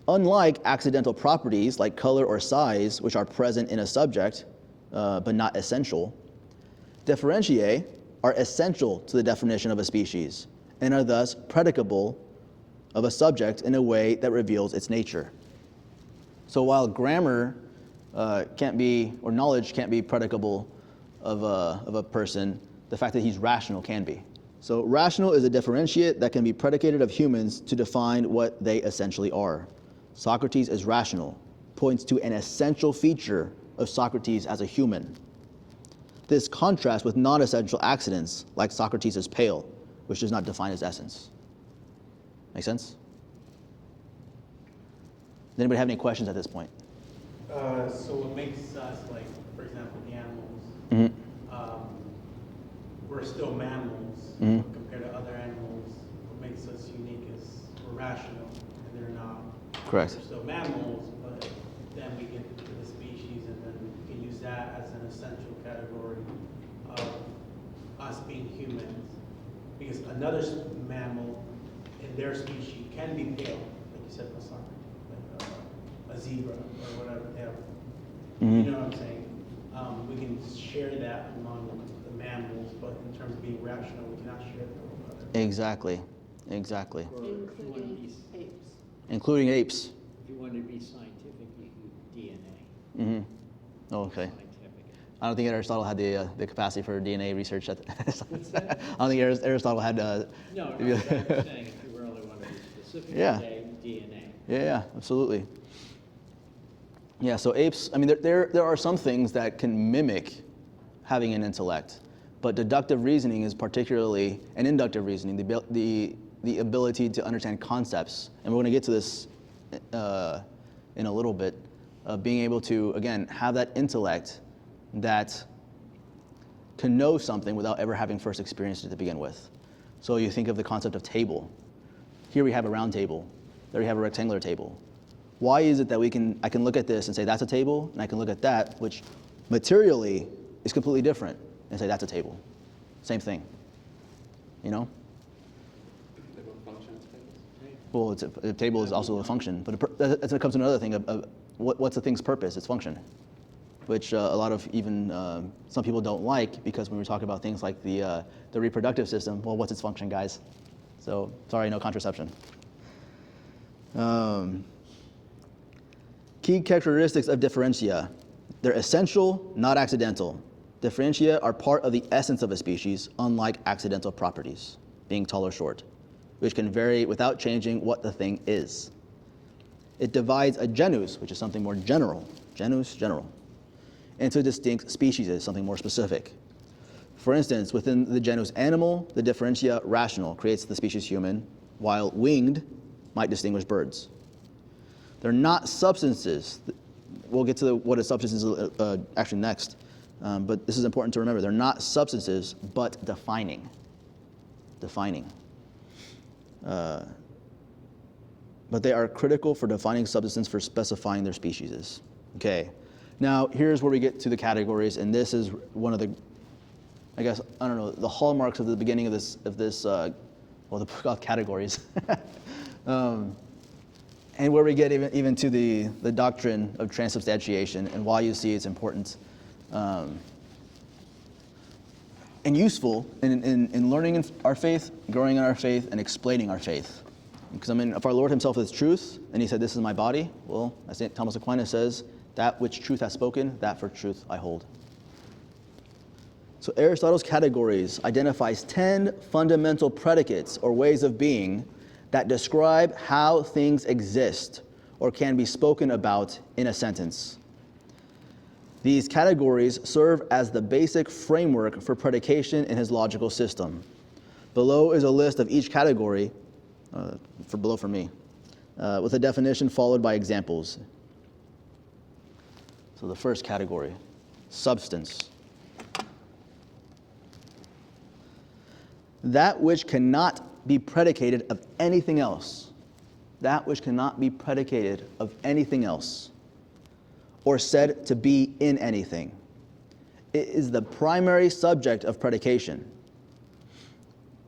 Speaker 1: Unlike accidental properties like color or size, which are present in a subject, but not essential, differentiae are essential to the definition of a species and are thus predicable of a subject in a way that reveals its nature. So while grammar can't be, or knowledge can't be predicable of a person, the fact that he's rational can be. So rational is a differentiate that can be predicated of humans to define what they essentially are. Socrates is rational, points to an essential feature of Socrates as a human. This contrasts with non-essential accidents, like Socrates is pale, which does not define his essence. Make sense? Does anybody have any questions at this point?
Speaker 5: So what makes us, like, for example, the animals,
Speaker 1: Mm-hmm.
Speaker 5: We're still mammals
Speaker 1: Mhm.
Speaker 5: compared to other animals. What makes us unique is we're rational, and they're not.
Speaker 1: Correct.
Speaker 5: We're still mammals, but then we get to the species, and then we can use that as an essential category of us being humans. Because another mammal in their species can be pale, like you said, like a zebra or whatever. They have You know what I'm saying? We can share that among the mammals, but in terms of being rational, we cannot share that with others.
Speaker 1: Exactly.
Speaker 3: Or if you want to be,
Speaker 6: apes.
Speaker 1: Including apes.
Speaker 3: if you wanted to be scientific, you do DNA.
Speaker 1: Mm-hmm. Okay.
Speaker 3: Scientific.
Speaker 1: I don't think Aristotle had the capacity for DNA research.
Speaker 3: What's that?
Speaker 1: I don't think Aristotle had.
Speaker 3: No, but I'm saying if you really want to be specific,
Speaker 1: Yeah.
Speaker 3: today, DNA.
Speaker 1: Yeah, absolutely. Yeah, so apes, I mean, there are some things that can mimic having an intellect, but deductive reasoning is particularly, and inductive reasoning, the ability to understand concepts, and we're going to get to this in a little bit, being able to, again, have that intellect that can know something without ever having first experienced it to begin with. So you think of the concept of table. Here we have a round table. There we have a rectangular table. Why is it that I can look at this and say that's a table, and I can look at that, which materially is completely different, and say that's a table? Same thing. You know?
Speaker 4: They both function as tables.
Speaker 1: Well, a table is also a function, but that comes to another thing of what's a thing's purpose? Its function, which a lot of even some people don't like, because when we talk about things like the reproductive system, well, what's its function, guys? So sorry, no contraception. Key characteristics of differentia. They're essential, not accidental. Differentia are part of the essence of a species, unlike accidental properties, being tall or short, which can vary without changing what the thing is. It divides a genus, which is something more general, genus, general, into distinct species, something more specific. For instance, within the genus animal, the differentia rational creates the species human, while winged might distinguish birds. They're not substances. We'll get to what a substance is actually next, but this is important to remember. They're not substances, but defining. But they are critical for defining substance for specifying their species. Okay. Now, here's where we get to the categories, and this is one of the, I guess, I don't know, the hallmarks of the beginning of this, the book of categories. And where we get even to the doctrine of transubstantiation and why you see it's important and useful in learning our faith, growing in our faith, and explaining our faith. Because I mean, if our Lord himself is truth, and he said, this is my body, well, as St. Thomas Aquinas says, that which truth has spoken, that for truth I hold. So Aristotle's categories identifies 10 fundamental predicates or ways of being that describe how things exist or can be spoken about in a sentence. These categories serve as the basic framework for predication in his logical system. Below is a list of each category, for me, with a definition followed by examples. So the first category, substance. That which cannot be predicated of anything else. That which cannot be predicated of anything else, or said to be in anything. It is the primary subject of predication.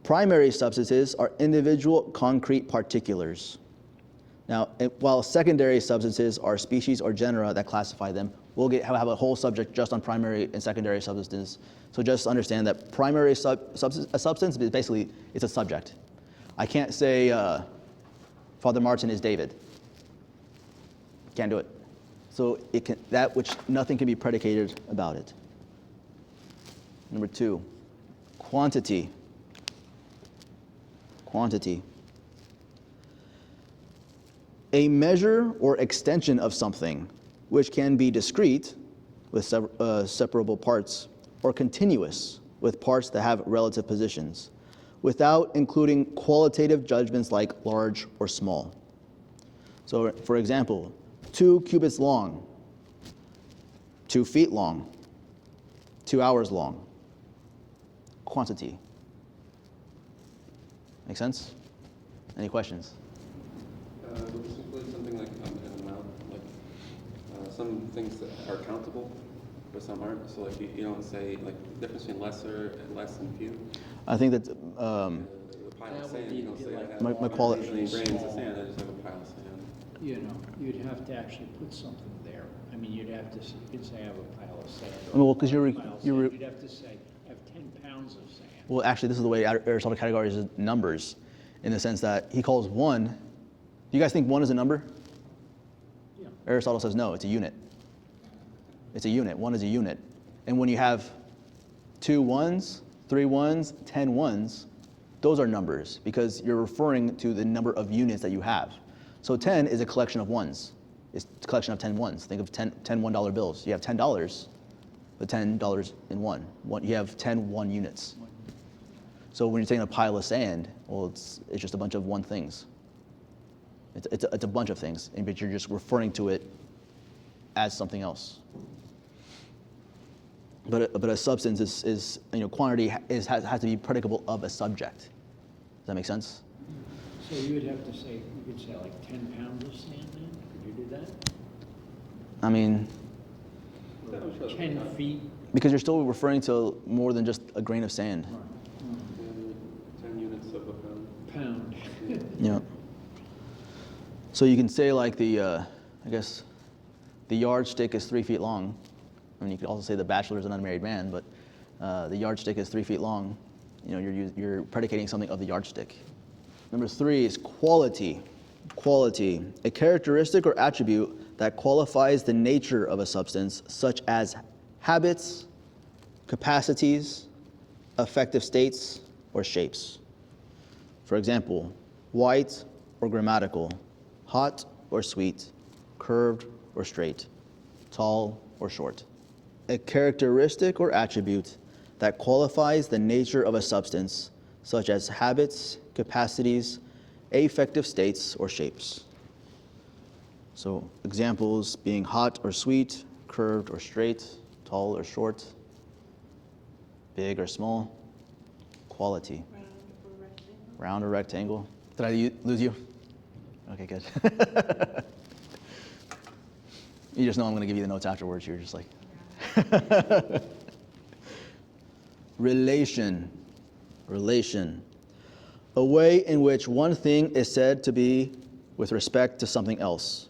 Speaker 1: Primary substances are individual concrete particulars. Now, while secondary substances are species or genera that classify them, we'll have a whole subject just on primary and secondary substances. So just understand that primary a substance is basically, it's a subject. I can't say Father Martin is David. Can't do it. So that which nothing can be predicated about it. Number 2, quantity. Quantity. A measure or extension of something which can be discrete with separable parts, or continuous with parts that have relative positions, without including qualitative judgments like large or small. So, for example, 2 cubits long, 2 feet long, 2 hours long. Quantity. Make sense? Any questions?
Speaker 4: Would this include something like an amount, like some things that are countable, but some aren't? So like you don't say like the difference between lesser and less than few.
Speaker 1: I think that
Speaker 4: The pile
Speaker 3: That
Speaker 4: of
Speaker 3: would
Speaker 4: sand,
Speaker 3: be
Speaker 4: you don't say
Speaker 3: like
Speaker 4: I have
Speaker 1: My quali-
Speaker 4: how many grains of sand. I just have a pile of sand.
Speaker 3: You know, you'd have to actually put something there. I I mean, you'd have to, you could say I have a pile of sand.
Speaker 1: Well, 'cause you're-
Speaker 3: Pile of
Speaker 1: you're-
Speaker 3: sand. You'd have to say, I have 10 pounds of sand.
Speaker 1: Well, actually, this is the way Aristotle categorizes numbers, in the sense that he calls one. Do you guys think one is a number?
Speaker 3: Yeah.
Speaker 1: Aristotle says no, it's a unit. It's a unit. One is a unit. And when you have 2 ones, 3 ones, 10 ones, those are numbers because you're referring to the number of units that you have. So 10 is a collection of ones. It's a collection of 10 ones. Think of 10 $1 bills. You have $10, but $10 in one. You have 10 one units. So when you're taking a pile of sand, well, it's just a bunch of one things. It's a bunch of things, but you're just referring to it as something else. But a substance is quantity has to be predicable of a subject. Does that make sense?
Speaker 3: So you would have to say, you could say like 10 pounds of sand then? Could you do that?
Speaker 1: I mean,
Speaker 3: Or 10 feet?
Speaker 1: because you're still referring to more than just a grain of sand.
Speaker 4: 10 units of a pound.
Speaker 3: Pound.
Speaker 1: Yeah. So you can say like I guess, the yardstick is 3 feet long. I mean, you could also say the bachelor is an unmarried man, but the yardstick is 3 feet long. You're predicating something of the yardstick. Number 3 is quality. Quality, a characteristic or attribute that qualifies the nature of a substance, such as habits, capacities, affective states, or shapes. For example, white or grammatical, hot or sweet, curved or straight, tall or short. A characteristic or attribute that qualifies the nature of a substance, such as habits, capacities, affective states, or shapes. So examples being hot or sweet, curved or straight, tall or short, big or small, quality. Round or rectangle. Did I lose you? Okay, good. You just know I'm going to give you the notes afterwards. You're just like... Relation. A way in which one thing is said to be with respect to something else,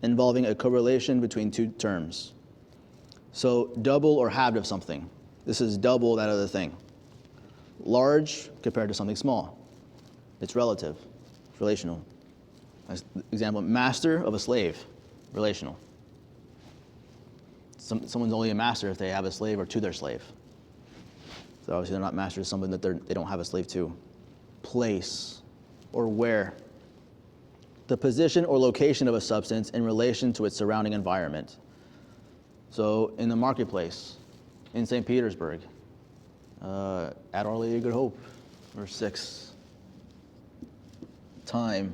Speaker 1: involving a correlation between 2 terms. So double or halved of something. This is double that other thing. Large compared to something small. It's relative. It's relational. Example, master of a slave. Relational. Someone's only a master if they have a slave or to their slave. So obviously they're not masters of something that they don't have a slave to. Place or where. The position or location of a substance in relation to its surrounding environment. So in the marketplace, in St. Petersburg, at Our Lady of Good Hope, verse 6. Time.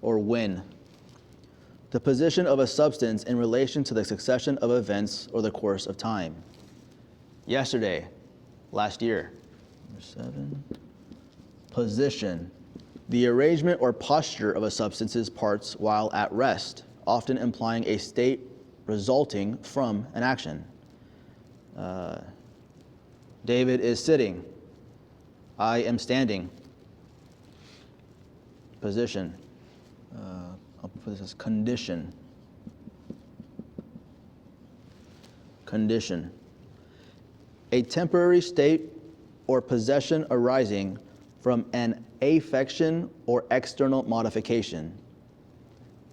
Speaker 1: Or when. The position of a substance in relation to the succession of events or the course of time. Yesterday, last year. Number 7. Position. The arrangement or posture of a substance's parts while at rest, often implying a state resulting from an action. David is sitting. I am standing. Position. I'll put this as condition. Condition. A temporary state or possession arising from an affection or external modification,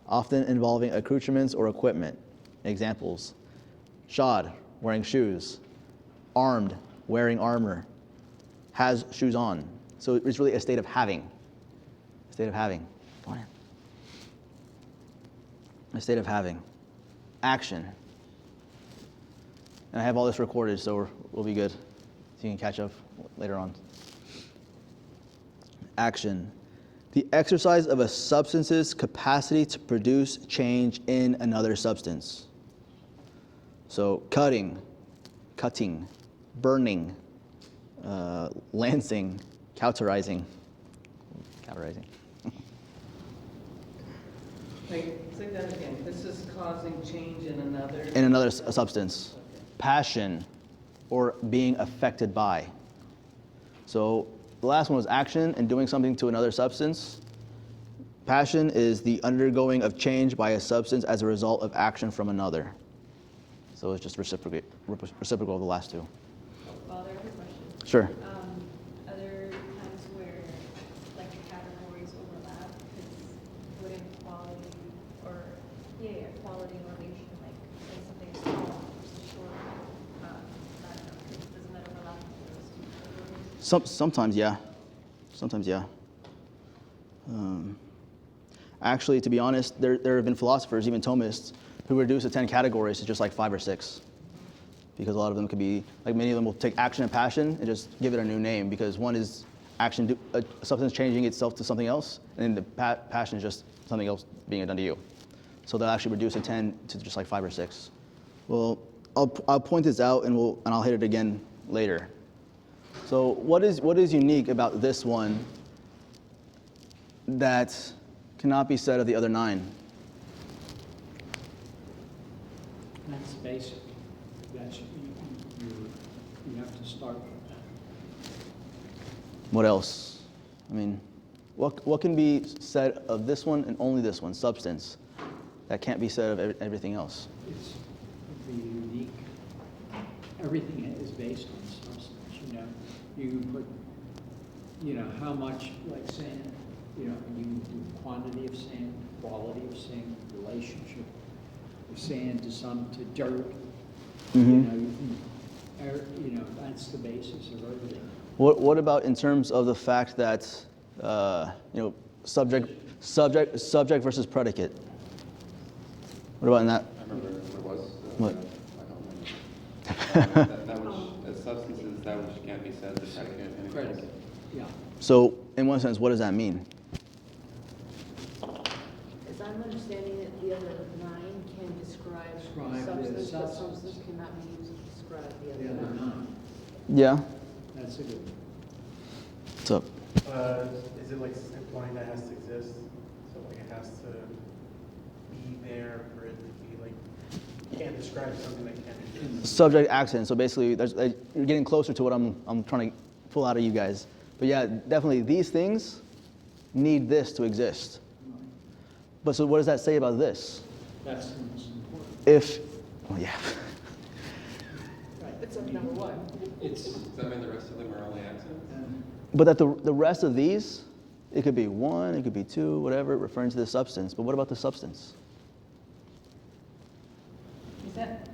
Speaker 1: often involving accoutrements or equipment. Examples: shod, wearing shoes; armed, wearing armor; has shoes on. So it's really a state of having. A state of having. Come on in. A state of having. Action. And I have all this recorded, so we'll be good. So you can catch up later on. Action. The exercise of a substance's capacity to produce change in another substance. So cutting, burning, lancing, cauterizing.
Speaker 6: Wait, say that again. This is causing change in another?
Speaker 1: In another substance.
Speaker 6: Okay.
Speaker 1: Passion, or being affected by. So the last one was action and doing something to another substance. Passion is the undergoing of change by a substance as a result of action from another. So it's just reciprocal of the last two.
Speaker 7: Father, I have a question.
Speaker 1: Sure.
Speaker 7: Are there times where like the categories overlap? Because wouldn't quality or quality and relation, like say something's tall versus short, I don't know, doesn't that overlap with those two categories?
Speaker 1: Sometimes, yeah. Sometimes, yeah. Actually, to be honest, there have been philosophers, even Thomists, who reduce the 10 categories to just like 5 or 6. Because a lot of them could be, like many of them will take action and passion and just give it a new name, because one is action, a substance changing itself to something else, and then the passion is just something else being done to you. So they'll actually reduce the 10 to just like 5 or 6. Well, I'll point this out and I'll hit it again later. So what is unique about this one that cannot be said of the other 9?
Speaker 3: That's basic. That's, you have to start with that.
Speaker 1: What else? I mean, what can be said of this one and only this one, substance, that can't be said of everything else?
Speaker 3: It's the unique, everything is based on substance, you know. You put, you know, how much, like sand, you know, you do quantity of sand, quality of sand, relationship of sand to dirt. You know, you know, that's the basis of everything.
Speaker 1: What about in terms of the fact that, you know, subject versus predicate? What about in that?
Speaker 4: I remember what it was.
Speaker 1: What?
Speaker 4: I don't remember. That which, as substances, that which can't be said, the predicate. And it
Speaker 3: Predicate,
Speaker 4: goes-
Speaker 3: yeah.
Speaker 1: So, in one sense, what does that mean?
Speaker 8: As I'm understanding it, the other 9 can describe
Speaker 3: Describe the
Speaker 8: substance, but
Speaker 3: substance.
Speaker 8: substance cannot be used to describe the
Speaker 3: The
Speaker 8: other
Speaker 3: other
Speaker 8: 9.
Speaker 3: 9,
Speaker 1: Yeah.
Speaker 3: that's a good one.
Speaker 1: What's up?
Speaker 5: Is it like implying that has to exist? So like it has to be there for it to be like, you can't describe something that can't exist.
Speaker 1: Subject accent. So basically, you're getting closer to what I'm trying to pull out of you guys. But yeah, definitely these things need this to exist. But so what does that say about this?
Speaker 3: That's the most important.
Speaker 1: Well, yeah.
Speaker 8: It's like number 1.
Speaker 3: It's,
Speaker 4: Does that mean the rest of them are only accents?
Speaker 1: But that the rest of these, it could be 1, it could be 2, whatever, referring to the substance. But what about the substance?
Speaker 6: Is that,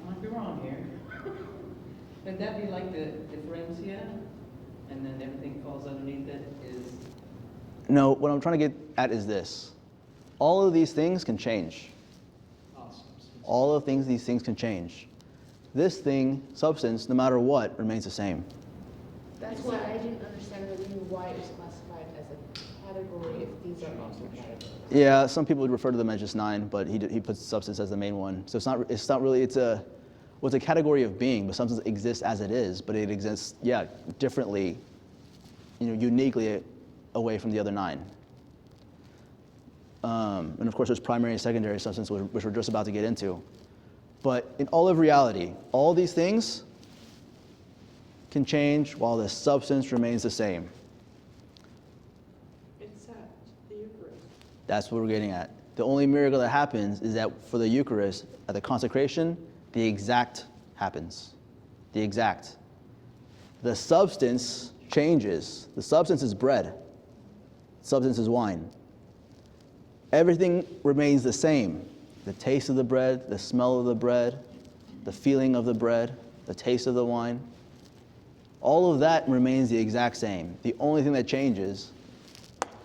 Speaker 6: I might be wrong here. Would that be like the differentia? And then everything falls underneath it is,
Speaker 1: No, what I'm trying to get at is this. All of these things can change.
Speaker 3: awesome.
Speaker 1: All of these things can change. This thing, substance, no matter what, remains the same.
Speaker 8: That's why I didn't understand really why it was classified as a category if these are also categories.
Speaker 1: Yeah, some people would refer to them as just 9, but he puts substance as the main one. So it's not really, it's a category of being, but substance exists as it is, but it exists, differently, uniquely away from the other 9. And of course, there's primary and secondary substance, which we're just about to get into. But in all of reality, all these things can change while the substance remains the same.
Speaker 8: Except the Eucharist.
Speaker 1: That's what we're getting at. The only miracle that happens is that for the Eucharist, at the consecration, the exact happens. The exact. The substance changes. The substance is bread. Substance is wine. Everything remains the same. The taste of the bread, the smell of the bread, the feeling of the bread, the taste of the wine. All of that remains the exact same. The only thing that changes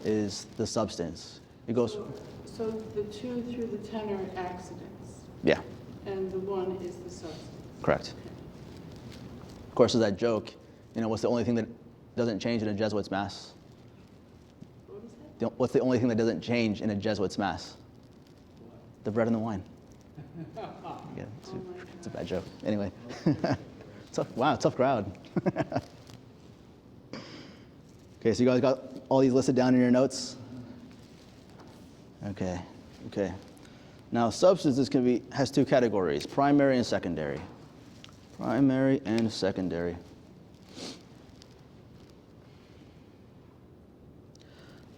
Speaker 1: is the substance. It goes,
Speaker 9: So the 2 through the 10 are accidents,
Speaker 1: yeah,
Speaker 9: and the 1 is the substance.
Speaker 1: correct. Of course, there's that joke, what's the only thing that doesn't change in a Jesuit's Mass?
Speaker 9: What is that?
Speaker 1: What's the only thing that doesn't change in a Jesuit's Mass? The bread and the wine. Yeah, it's a bad joke. Anyway. Tough crowd. Okay, so you guys got all these listed down in your notes? Okay. Now, substances has 2 categories, primary and secondary. Primary and secondary.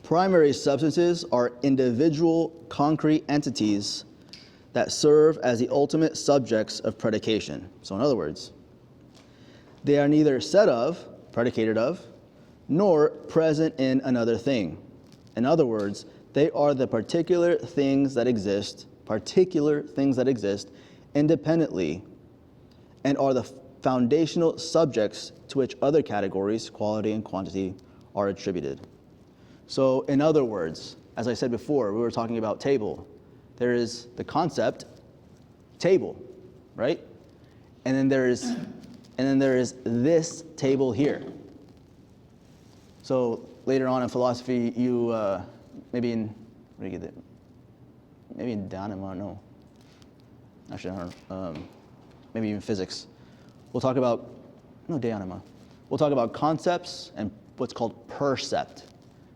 Speaker 1: Primary substances are individual concrete entities that serve as the ultimate subjects of predication. So in other words, they are neither said of, predicated of, nor present in another thing. In other words, they are the particular things that exist independently, and are the foundational subjects to which other categories, quality and quantity, are attributed. So in other words, as I said before, we were talking about table. There is the concept table, right? And then there is this table here. So later on in philosophy, you maybe in where do you get it? Maybe in Dynamo, no. Actually, I don't know. Maybe even physics. We'll talk about Dynamo. We'll talk about concepts and what's called percept,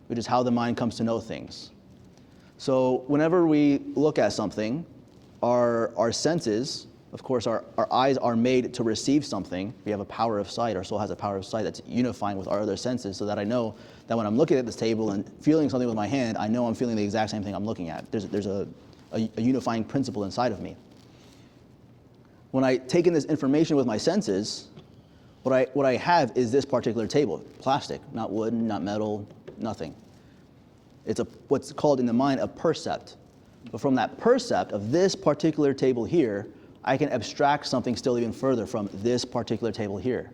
Speaker 1: which is how the mind comes to know things. So whenever we look at something, our senses, of course, our eyes are made to receive something. We have a power of sight. Our soul has a power of sight that's unifying with our other senses, so that I know that when I'm looking at this table and feeling something with my hand, I know I'm feeling the exact same thing I'm looking at. There's a unifying principle inside of me. When I take in this information with my senses, what I have is this particular table, plastic, not wood, not metal, nothing. It's what's called in the mind a percept. But from that percept of this particular table here, I can abstract something still even further from this particular table here.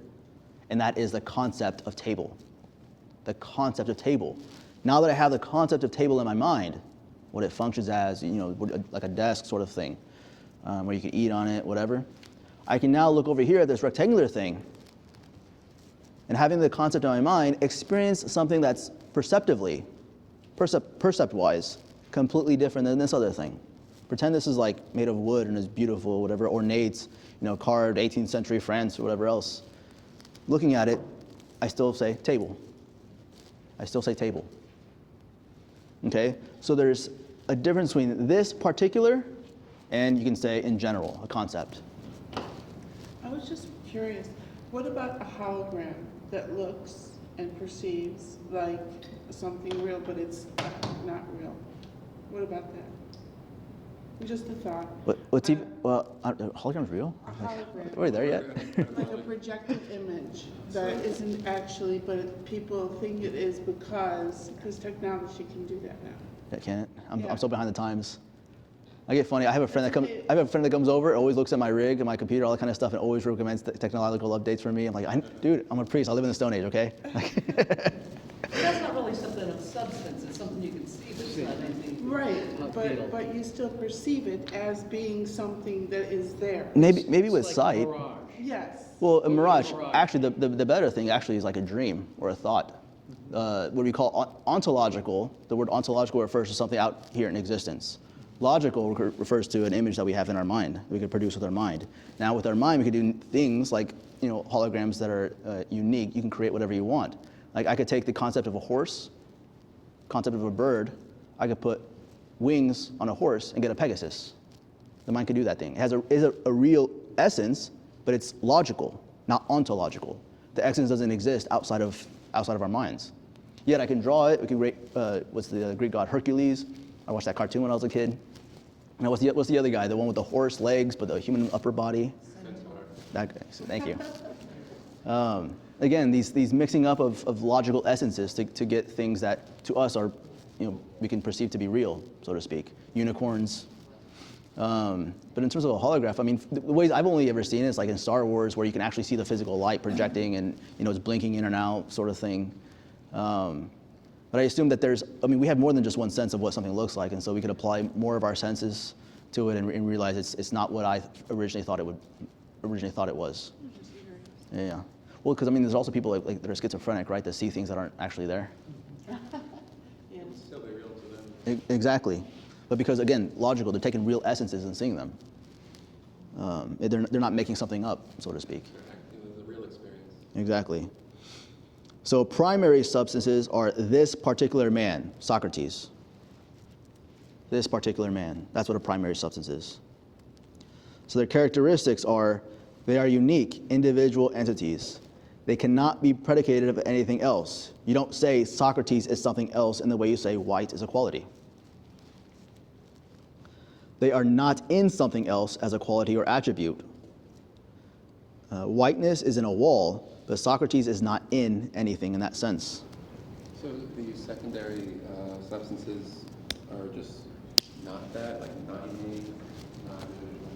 Speaker 1: And that is the concept of table. The concept of table. Now that I have the concept of table in my mind, what it functions as, like a desk sort of thing, where you can eat on it, whatever, I can now look over here at this rectangular thing, and having the concept in my mind, experience something that's perceptively, percept-wise, completely different than this other thing. Pretend this is like made of wood and is beautiful, whatever, ornate, carved 18th century France or whatever else. Looking at it, I still say table. I still say table. Okay? So there's a difference between this particular and you can say in general, a concept.
Speaker 9: I was just curious, what about a hologram that looks and perceives like something real, but it's not real? What about that? Just a thought.
Speaker 1: What's even, hologram's real?
Speaker 9: A hologram.
Speaker 1: Are we there yet?
Speaker 9: Like a projected image that isn't actually, but people think it is because technology can do that now.
Speaker 1: Yeah, can it? I'm
Speaker 9: Yeah.
Speaker 1: so behind the times. I get funny. I have a friend that comes over, always looks at my rig and my computer, all that kind of stuff, and always recommends technological updates for me. I'm like, dude, I'm a priest. I live in the Stone Age, okay?
Speaker 6: That's not really something of substance, it's something you can see, but it's not anything.
Speaker 9: Right, but you still perceive it as being something that is there.
Speaker 1: Maybe with
Speaker 3: It's
Speaker 1: sight.
Speaker 3: like mirage.
Speaker 9: Yes.
Speaker 1: Well, a mirage, actually, the better thing actually is like a dream or a thought. What we call ontological, the word ontological refers to something out here in existence. Logical refers to an image that we have in our mind, we could produce with our mind. Now with our mind, we could do things like, holograms that are unique. You can create whatever you want. Like I could take the concept of a horse, concept of a bird, I could put wings on a horse and get a Pegasus. The mind could do that thing. It has a real essence, but it's logical, not ontological. The essence doesn't exist outside of our minds. Yet I can draw it. We can create, what's the Greek god Hercules? I watched that cartoon when I was a kid. Now what's the other guy? The one with the horse legs but the human upper body? That guy. So thank you. Again, these mixing up of logical essences to get things that to us are, we can perceive to be real, so to speak. Unicorns. But in terms of a holograph, I mean, the ways I've only ever seen it is like in Star Wars, where you can actually see the physical light projecting and it's blinking in and out, sort of thing. But I assume that we have more than just one sense of what something looks like, and so we could apply more of our senses to it and realize it's not what I originally thought it was. Yeah. Well, because there's also people like that are schizophrenic, right? That see things that aren't actually there.
Speaker 4: It's still be real to them.
Speaker 1: Exactly. But because, again, logical, they're taking real essences and seeing them. They're not making something up, so to speak.
Speaker 4: It's a real experience.
Speaker 1: Exactly. So primary substances are this particular man, Socrates. This particular man. That's what a primary substance is. So their characteristics are, they are unique individual entities They cannot be predicated of anything else. You don't say Socrates is something else in the way you say white is a quality. They are not in something else as a quality or attribute. Whiteness is in a wall, but Socrates is not in anything in that sense.
Speaker 4: So the secondary substances are just not that, like not unique, not individual.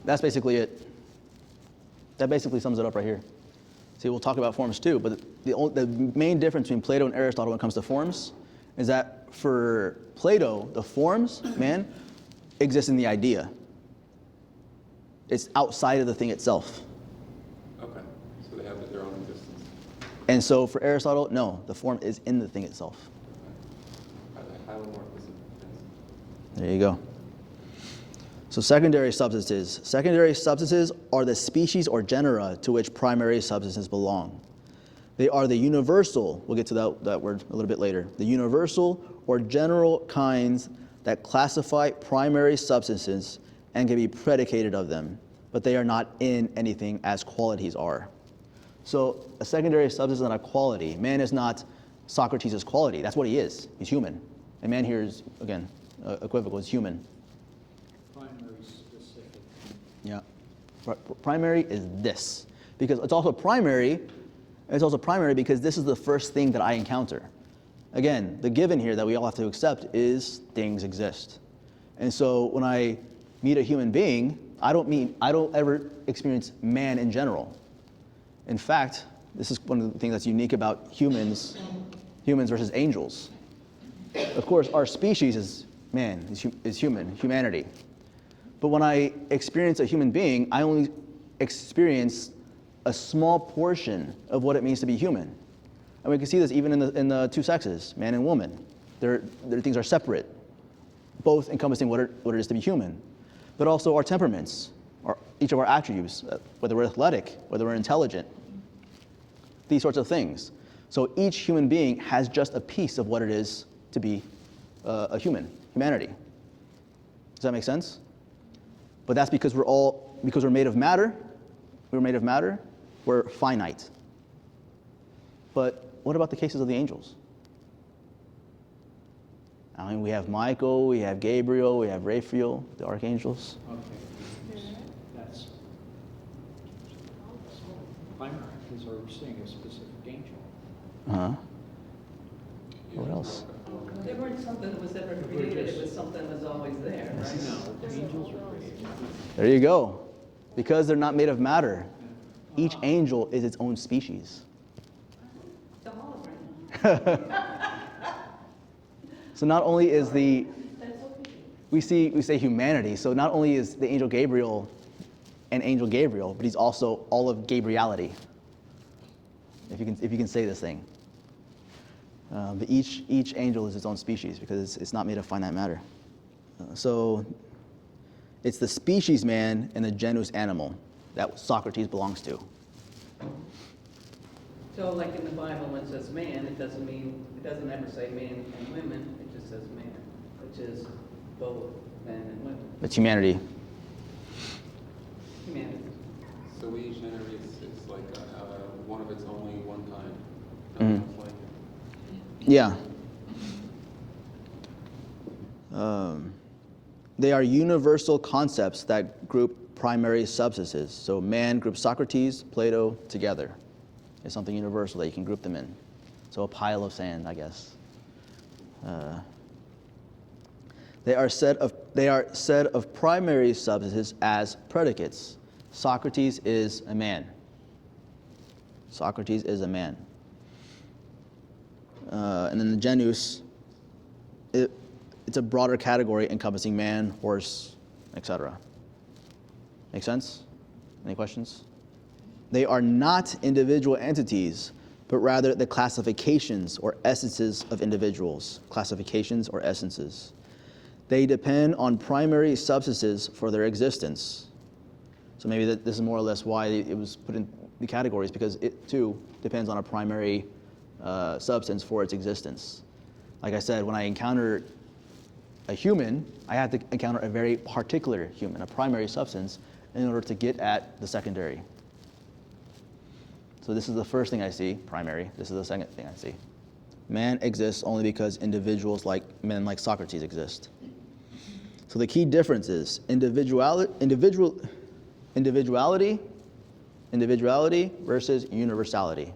Speaker 1: That's basically it. That basically sums it up right here. See, we'll talk about forms too, but the main difference between Plato and Aristotle when it comes to forms is that for Plato, the forms, man, exist in the idea. It's outside of the thing itself.
Speaker 4: Okay, so they have their own existence.
Speaker 1: And so for Aristotle, no, the form is in the thing itself.
Speaker 4: Highly more specific.
Speaker 1: There you go. So secondary substances. Secondary substances are the species or genera to which primary substances belong. They are the universal, we'll get to that word a little bit later, the universal or general kinds that classify primary substances and can be predicated of them, but they are not in anything as qualities are. So a secondary substance is not a quality. Man is not Socrates' quality. That's what he is. He's human. And man here is, again, equivocal. It's human.
Speaker 3: Primary specific.
Speaker 1: Yeah. Primary is this. Because it's also primary. It's also primary because this is the first thing that I encounter. Again, the given here that we all have to accept is things exist. And so when I meet a human being, I don't ever experience man in general. In fact, this is one of the things that's unique about humans versus angels. Of course, our species is man, is humanity. But when I experience a human being, I only experience a small portion of what it means to be human. And we can see this even in the two sexes, man and woman. Their things are separate, both encompassing what it is to be human. But also our temperaments, each of our attributes, whether we're athletic, whether we're intelligent, these sorts of things. So each human being has just a piece of what it is to be a humanity. Does that make sense? But that's because we're made of matter. We're made of matter. We're finite. But what about the cases of the angels? I mean, we have Michael, we have Gabriel, we have Raphael, the archangels.
Speaker 3: Okay. That's primary, because we're seeing a specific angel.
Speaker 1: Uh-huh. What else?
Speaker 6: They weren't something that was ever created, it was something that was always there, right?
Speaker 3: No, angels are created.
Speaker 1: There you go. Because they're not made of matter, each angel is its own species.
Speaker 6: The hologram.
Speaker 1: So not only is we say humanity, so not only is the angel Gabriel an angel Gabriel, but he's also all of Gabriality, if you can say this thing. But each angel is its own species because it's not made of finite matter. So it's the species man and the genus animal that Socrates belongs to.
Speaker 6: So like in the Bible, when it says man, it doesn't ever say men and women, it just says man, which is both men and women.
Speaker 1: It's humanity.
Speaker 6: Humanity.
Speaker 4: So each entity is like one of its only one kind.
Speaker 1: Mhm.
Speaker 4: Like,
Speaker 1: Yeah. They are universal concepts that group primary substances. So man groups Socrates, Plato together. It's something universal that you can group them in. So a pile of sand, I guess. They are said of primary substances as predicates. Socrates is a man. Socrates is a man. And then the genus, it's a broader category encompassing man, horse, etc. Make sense? Any questions? They are not individual entities, but rather the classifications or essences of individuals. Classifications or essences. They depend on primary substances for their existence. So maybe this is more or less why it was put in the categories, because it too depends on a primary substance for its existence. Like I said, when I encounter a human, I have to encounter a very particular human, a primary substance, in order to get at the secondary. So this is the first thing I see, primary. This is the second thing I see. Man exists only because individuals like men like Socrates exist. So the key difference is individuality versus universality.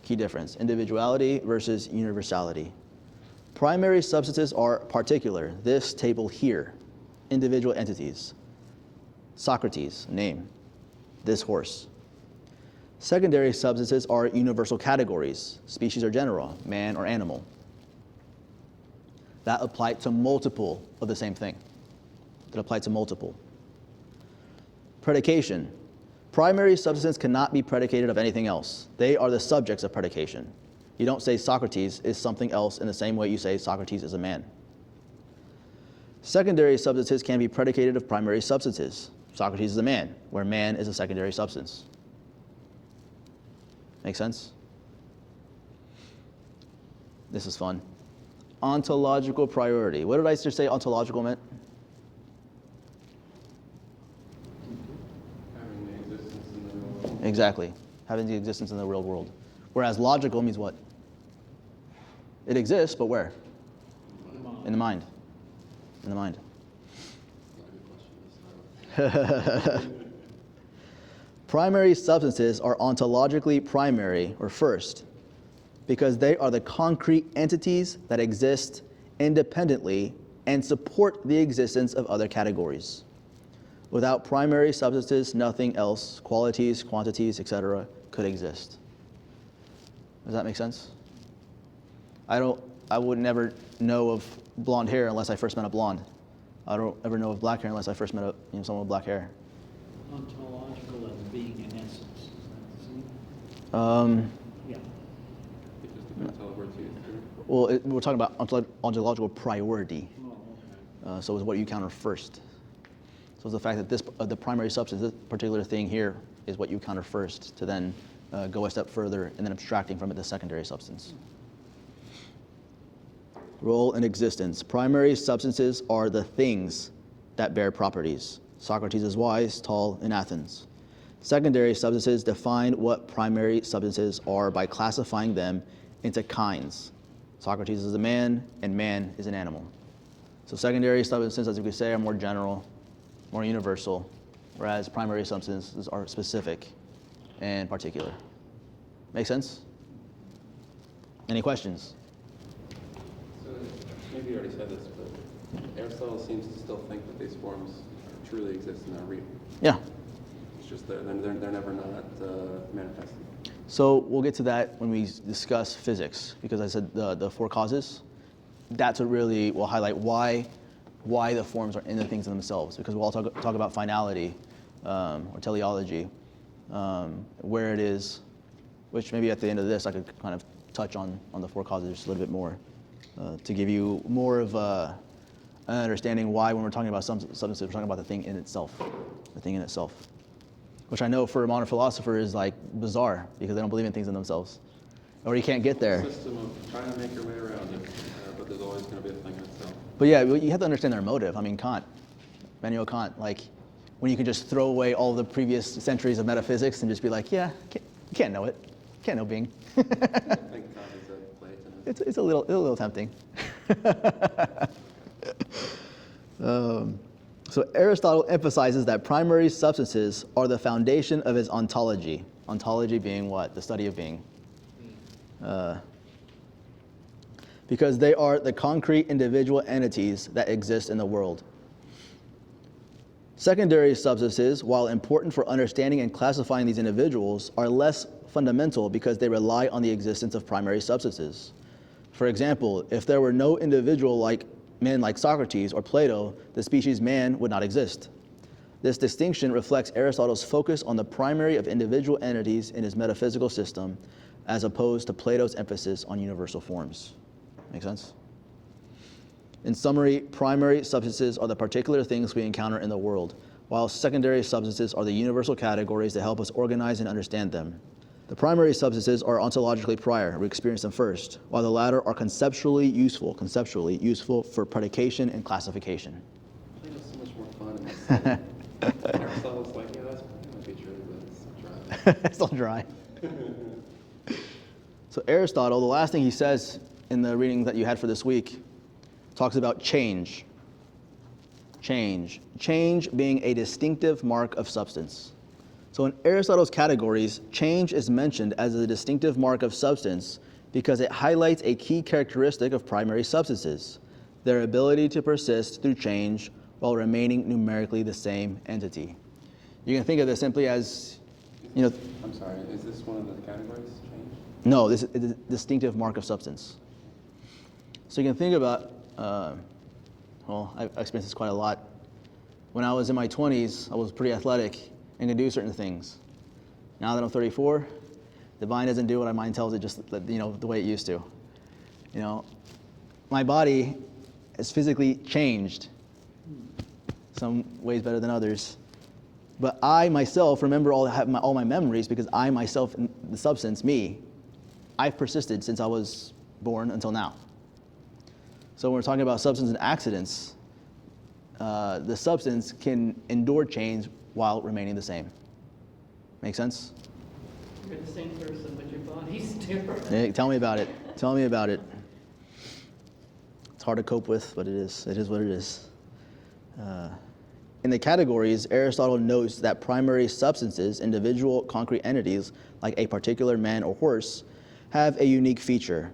Speaker 1: Key difference, individuality versus universality. Primary substances are particular, this table here, individual entities. Socrates, name, this horse. Secondary substances are universal categories, species or general, man or animal. That apply to multiple of the same thing. That apply to multiple. Predication. Primary substances cannot be predicated of anything else. They are the subjects of predication. You don't say Socrates is something else in the same way you say Socrates is a man. Secondary substances can be predicated of primary substances. Socrates is a man, where man is a secondary substance. Make sense? This is fun. Ontological priority. What did I just say ontological meant?
Speaker 4: Having the existence in the real world.
Speaker 1: Exactly. Having the existence in the real world. Whereas logical means what? It exists, but where? In the mind. In the mind. Primary substances are ontologically primary, or first, because they are the concrete entities that exist independently and support the existence of other categories. Without primary substances, nothing else, qualities, quantities, etc., could exist. Does that make sense? I would never know of blonde hair unless I first met a blonde. I don't ever know of black hair unless I first met someone with black hair.
Speaker 3: Ontological and being in essence, is that the same? Yeah.
Speaker 4: It just depends how the word's used here.
Speaker 1: Well, we're talking about ontological priority.
Speaker 3: Oh, okay.
Speaker 1: So it's what you counter first. So it's the fact that the primary substance, this particular thing here, is what you counter first to then go a step further and then abstracting from it the secondary substance. Role in existence. Primary substances are the things that bear properties. Socrates is wise, tall, in Athens. Secondary substances define what primary substances are by classifying them into kinds. Socrates is a man, and man is an animal. So secondary substances, as we could say, are more general, more universal, whereas primary substances are specific and particular. Make sense? Any questions?
Speaker 4: So maybe you already said this, but Aristotle seems to still think that these forms truly exist and are real.
Speaker 1: Yeah.
Speaker 4: It's just they're never not manifested.
Speaker 1: So we'll get to that when we discuss physics, because I said the four causes. That's what really will highlight why the forms are in the things in themselves, because we'll all talk about finality or teleology, where it is, which maybe at the end of this I could kind of touch on the four causes just a little bit more, to give you more of an understanding why when we're talking about substances, we're talking about the thing in itself, which I know for a modern philosopher is like bizarre because they don't believe in things in themselves, or you can't get there.
Speaker 4: System of trying to make your way around it, but there's always going to be a thing in itself.
Speaker 1: But yeah, you have to understand their motive. I mean, Immanuel Kant, like when you can just throw away all the previous centuries of metaphysics and just be like, yeah, you can't know it, can't know being.
Speaker 4: I think Kant is a Platonist.
Speaker 1: It's a little tempting. So Aristotle emphasizes that primary substances are the foundation of his ontology. Ontology being what? The study of being. Because they are the concrete individual entities that exist in the world. Secondary substances, while important for understanding and classifying these individuals, are less fundamental because they rely on the existence of primary substances. For example, if there were no individual like men like Socrates or Plato, the species man would not exist. This distinction reflects Aristotle's focus on the primary of individual entities in his metaphysical system, as opposed to Plato's emphasis on universal forms. Make sense? In summary, primary substances are the particular things we encounter in the world, while secondary substances are the universal categories that help us organize and understand them. The primary substances are ontologically prior, we experience them first, while the latter are conceptually useful for predication and classification.
Speaker 4: Plato's so much more fun in this setting. Aristotle's like, yeah, that's feature, but it's dry.
Speaker 1: It's not dry. So Aristotle, the last thing he says in the reading that you had for this week, talks about change. Change. Change being a distinctive mark of substance. So in Aristotle's categories, change is mentioned as a distinctive mark of substance because it highlights a key characteristic of primary substances, their ability to persist through change while remaining numerically the same entity. You can think of this simply as,
Speaker 4: I'm sorry, is this one of the categories, change?
Speaker 1: No, this is a distinctive mark of substance. So you can think about, I've experienced this quite a lot. When I was in my 20s, I was pretty athletic and could do certain things. Now that I'm 34, the mind doesn't do what my mind tells it, just the way it used to. My body has physically changed, some ways better than others. But I myself remember all my memories because I myself, the substance, me, I've persisted since I was born until now. So when we're talking about substance and accidents, the substance can endure change while remaining the same. Make sense?
Speaker 6: You're the same person, but your body's different.
Speaker 1: Hey, tell me about it. Tell me about it. It's hard to cope with, but it is. It is what it is. In the categories, Aristotle notes that primary substances, individual concrete entities, like a particular man or horse, have a unique feature.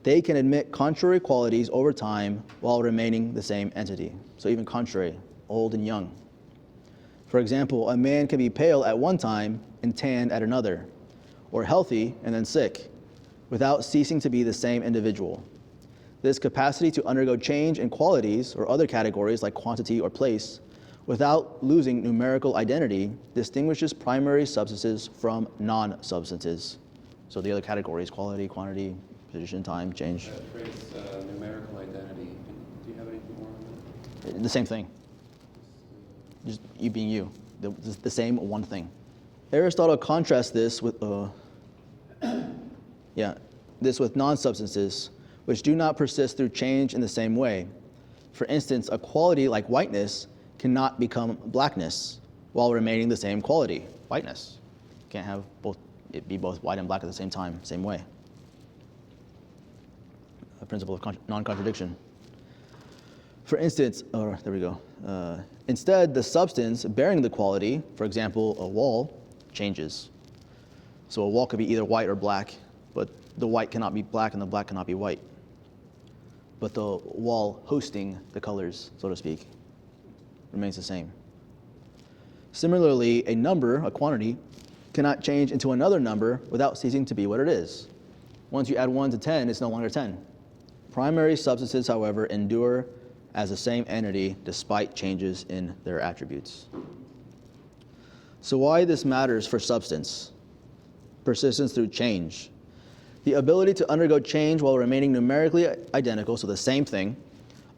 Speaker 1: They can admit contrary qualities over time while remaining the same entity. So even contrary, old and young. For example, a man can be pale at one time and tan at another, or healthy and then sick, without ceasing to be the same individual. This capacity to undergo change in qualities or other categories like quantity or place, without losing numerical identity, distinguishes primary substances from non-substances. So the other categories, quality, quantity, position, time, change.
Speaker 4: That phrase, numerical identity, do you have anything more on that?
Speaker 1: The same thing. Just you being you. The same one thing. Aristotle contrasts this with non-substances, which do not persist through change in the same way. For instance, a quality like whiteness cannot become blackness while remaining the same quality, whiteness. You can't have it be both white and black at the same time, same way. A principle of non-contradiction. For instance, there we go. Instead, the substance bearing the quality, for example, a wall, changes. So a wall could be either white or black, but the white cannot be black and the black cannot be white. But the wall hosting the colors, so to speak, remains the same. Similarly, a number, a quantity, cannot change into another number without ceasing to be what it is. Once you add 1 to 10, it's no longer 10. Primary substances, however, endure as the same entity despite changes in their attributes. So why this matters for substance? Persistence through change. The ability to undergo change while remaining numerically identical, so the same thing,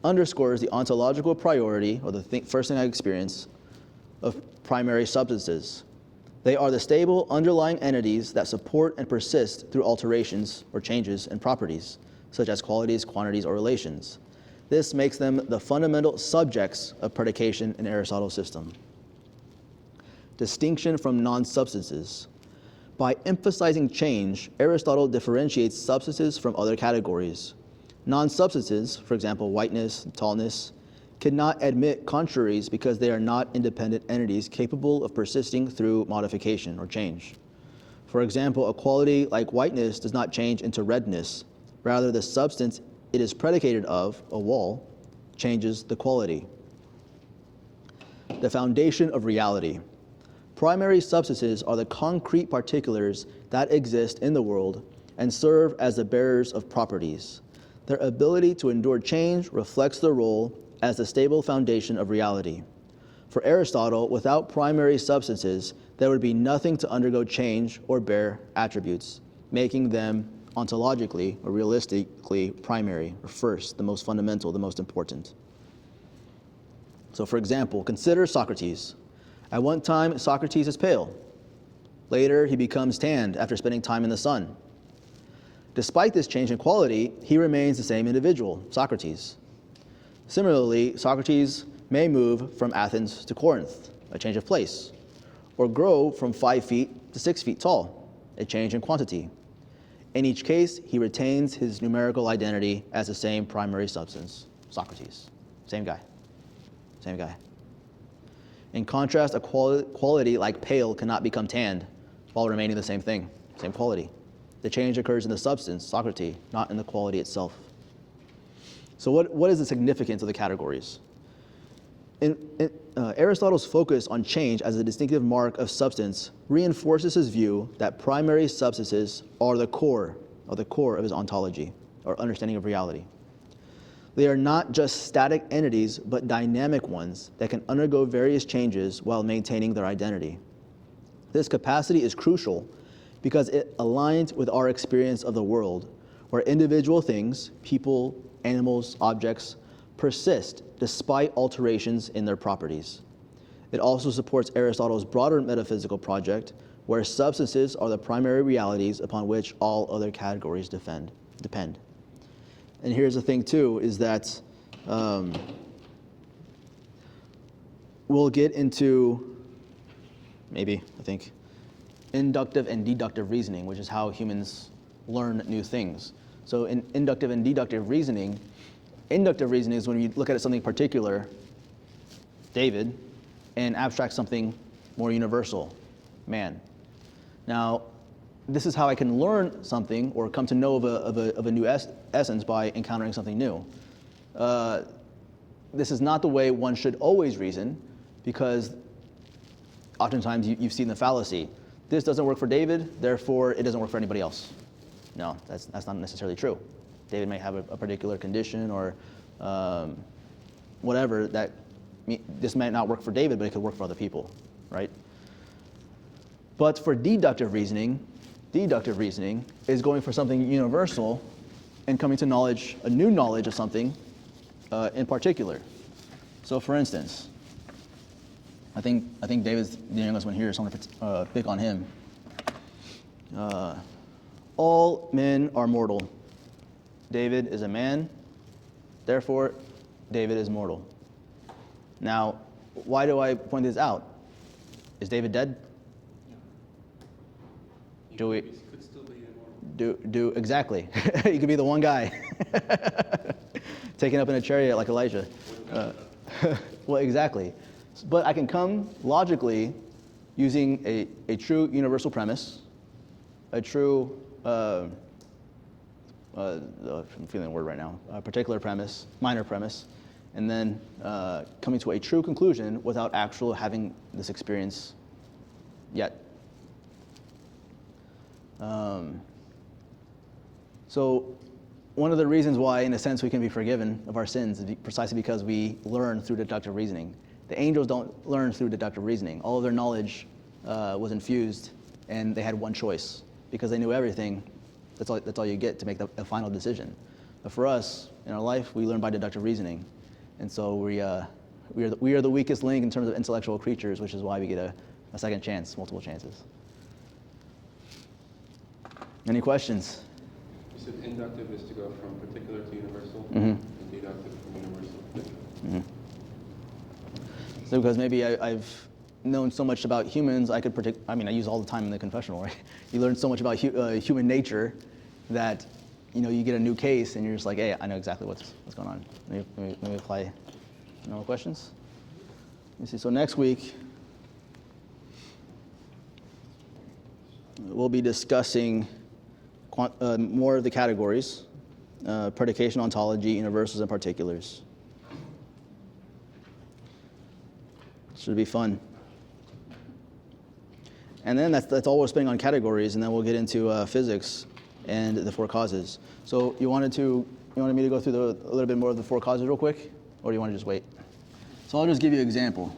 Speaker 1: underscores the ontological priority, or the first thing I experience, of primary substances. They are the stable underlying entities that support and persist through alterations or changes in properties, such as qualities, quantities, or relations. This makes them the fundamental subjects of predication in Aristotle's system. Distinction from non-substances. By emphasizing change, Aristotle differentiates substances from other categories. Non-substances, for example, whiteness, tallness, cannot admit contraries because they are not independent entities capable of persisting through modification or change. For example, a quality like whiteness does not change into redness. Rather, the substance it is predicated of, a wall, changes the quality. The foundation of reality. Primary substances are the concrete particulars that exist in the world and serve as the bearers of properties. Their ability to endure change reflects their role as the stable foundation of reality. For Aristotle, without primary substances, there would be nothing to undergo change or bear attributes, making them ontologically or realistically primary, or first, the most fundamental, the most important. So for example, consider Socrates. At one time, Socrates is pale. Later, he becomes tanned after spending time in the sun. Despite this change in quality, he remains the same individual, Socrates. Similarly, Socrates may move from Athens to Corinth, a change of place, or grow from 5 feet to 6 feet tall, a change in quantity. In each case, he retains his numerical identity as the same primary substance, Socrates. Same guy. Same guy. In contrast, a quality like pale cannot become tanned while remaining the same thing, same quality. The change occurs in the substance, Socrates, not in the quality itself. So what is the significance of the categories? Aristotle's focus on change as a distinctive mark of substance reinforces his view that primary substances are the core of his ontology, or understanding of reality. They are not just static entities, but dynamic ones that can undergo various changes while maintaining their identity. This capacity is crucial because it aligns with our experience of the world, where individual things, people, animals, objects, persist despite alterations in their properties. It also supports Aristotle's broader metaphysical project, where substances are the primary realities upon which all other categories depend. And here's the thing too, is that we'll get into, maybe, I think, inductive and deductive reasoning, which is how humans learn new things. So in inductive and deductive reasoning is when you look at something particular, David, and abstract something more universal, man. Now, this is how I can learn something or come to know of a new essence by encountering something new. This is not the way one should always reason, because oftentimes you've seen the fallacy. This doesn't work for David, therefore it doesn't work for anybody else. No, that's not necessarily true. David may have a particular condition or whatever that this might not work for David, but it could work for other people, right? But for deductive reasoning is going for something universal and coming to knowledge, a new knowledge of something in particular. So for instance, I think David's the youngest one here, so I'm going to pick on him. All men are mortal. David is a man, therefore David is mortal. Now, why do I point this out? Is David dead? Do we
Speaker 4: could still be immortal.
Speaker 1: do exactly? You could be the one guy taken up in a chariot like Elijah. Well, exactly. But I can come logically using a true universal premise, a true I'm feeling the word right now, a particular premise, minor premise, and then coming to a true conclusion without actual having this experience yet. So one of the reasons why, in a sense, we can be forgiven of our sins is precisely because we learn through deductive reasoning. The angels don't learn through deductive reasoning. All of their knowledge was infused, and they had one choice. Because they knew everything, that's all you get to make the final decision. But for us, in our life, we learn by deductive reasoning. And so we are the weakest link in terms of intellectual creatures, which is why we get a second chance, multiple chances. Any questions?
Speaker 4: You said inductive is to go from particular to universal,
Speaker 1: Mm-hmm.
Speaker 4: and deductive from universal to particular.
Speaker 1: Mm-hmm. So because maybe I've known so much about humans, I could predict, I use all the time in the confessional, right? You learn so much about human nature that, you get a new case and you're just like, hey, I know exactly what's going on. Let me apply. No more questions? Let me see, so next week, we'll be discussing more of the categories, predication, ontology, universals, and particulars. Should be fun. And then that's all we're spending on categories, and then we'll get into physics and the four causes. So you wanted me to go through a little bit more of the four causes real quick, or do you want to just wait? So I'll just give you an example.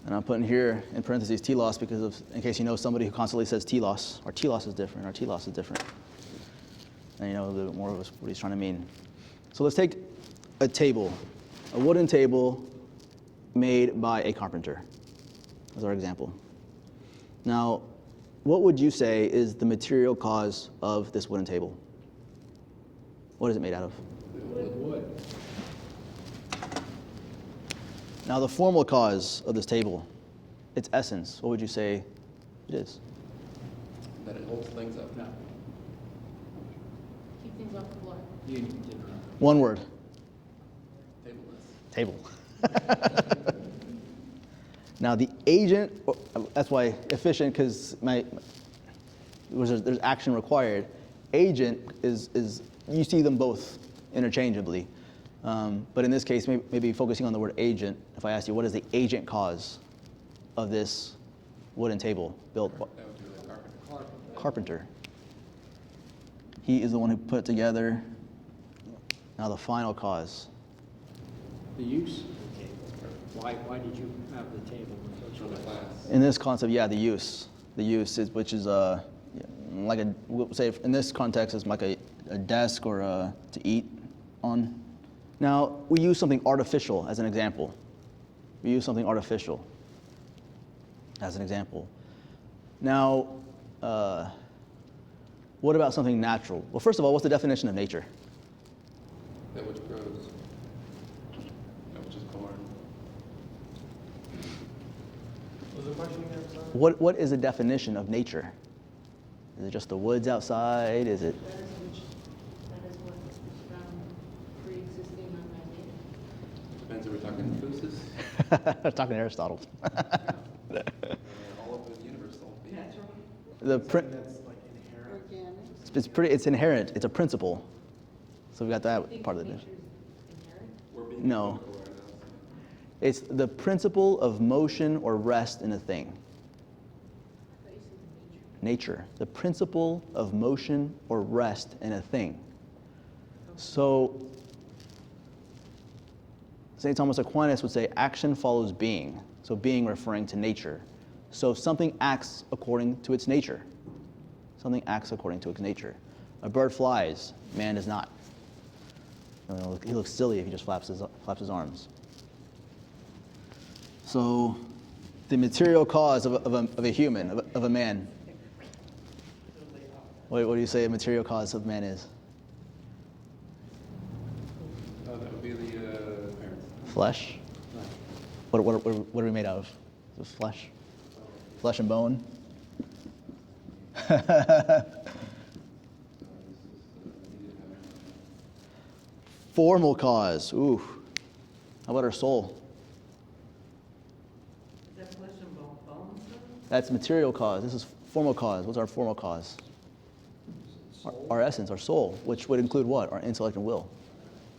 Speaker 1: And I'm putting here in parentheses telos because in case you know somebody who constantly says telos, our telos is different, And you know a little bit more of what he's trying to mean. So let's take a table, a wooden table made by a carpenter as our example. Now, what would you say is the material cause of this wooden table? What is it made out of?
Speaker 3: Wood.
Speaker 1: Now, the formal cause of this table. its essence, what would you say it is?
Speaker 4: That it holds things up.
Speaker 3: No,
Speaker 8: Keep things off the floor.
Speaker 3: you didn't.
Speaker 1: One word.
Speaker 4: Tableness.
Speaker 1: Table. Now the agent, that's why efficient, because there's action required. Agent is you see them both interchangeably. But in this case, maybe focusing on the word agent, if I ask you, what is the agent cause of this wooden table built?
Speaker 4: That would be the carpenter.
Speaker 1: Carpenter. He is the one who put it together. Now the final cause.
Speaker 3: The use of the table. Why did you have the table?
Speaker 4: From the class.
Speaker 1: In this concept, yeah, the use is, which is like we'll say in this context, it's like a desk or to eat on. Now we use something artificial as an example. We use something artificial as an example. Now, what about something natural? Well, first of all, what's the definition of nature?
Speaker 4: That which grows. That which is born.
Speaker 5: Was the question again, sorry?
Speaker 1: What is the definition of nature? Is it just the woods outside? Is it?
Speaker 8: That is what's pre-existing on my name.
Speaker 4: Depends if we're talking Thusis,
Speaker 1: Talking to Aristotle.
Speaker 4: all of the universe, all of being.
Speaker 1: The
Speaker 5: Something that's like inherent.
Speaker 9: Organic.
Speaker 1: it's inherent. It's a principle. So we got that part of the definition.
Speaker 4: We're being
Speaker 1: No.
Speaker 4: political right now, so.
Speaker 1: It's the principle of motion or rest in a thing.
Speaker 8: I thought you said
Speaker 1: Nature. The principle of motion or rest in a thing. So St. Thomas Aquinas would say action follows being. So being referring to nature. So something acts according to its nature. Something acts according to its nature. A bird flies, man does not. He looks silly if he just flaps his arms. So the material cause of a human, of a man. What do you say a material cause of man is?
Speaker 4: That would be the parents.
Speaker 1: Flesh? What are we made out of? Is it flesh? Flesh and bone? Formal cause. Ooh. How about our soul?
Speaker 6: Is that flesh and bones?
Speaker 1: That's material cause. This is formal cause. What's our formal cause? Our essence, our soul, which would include what? Our intellect and will.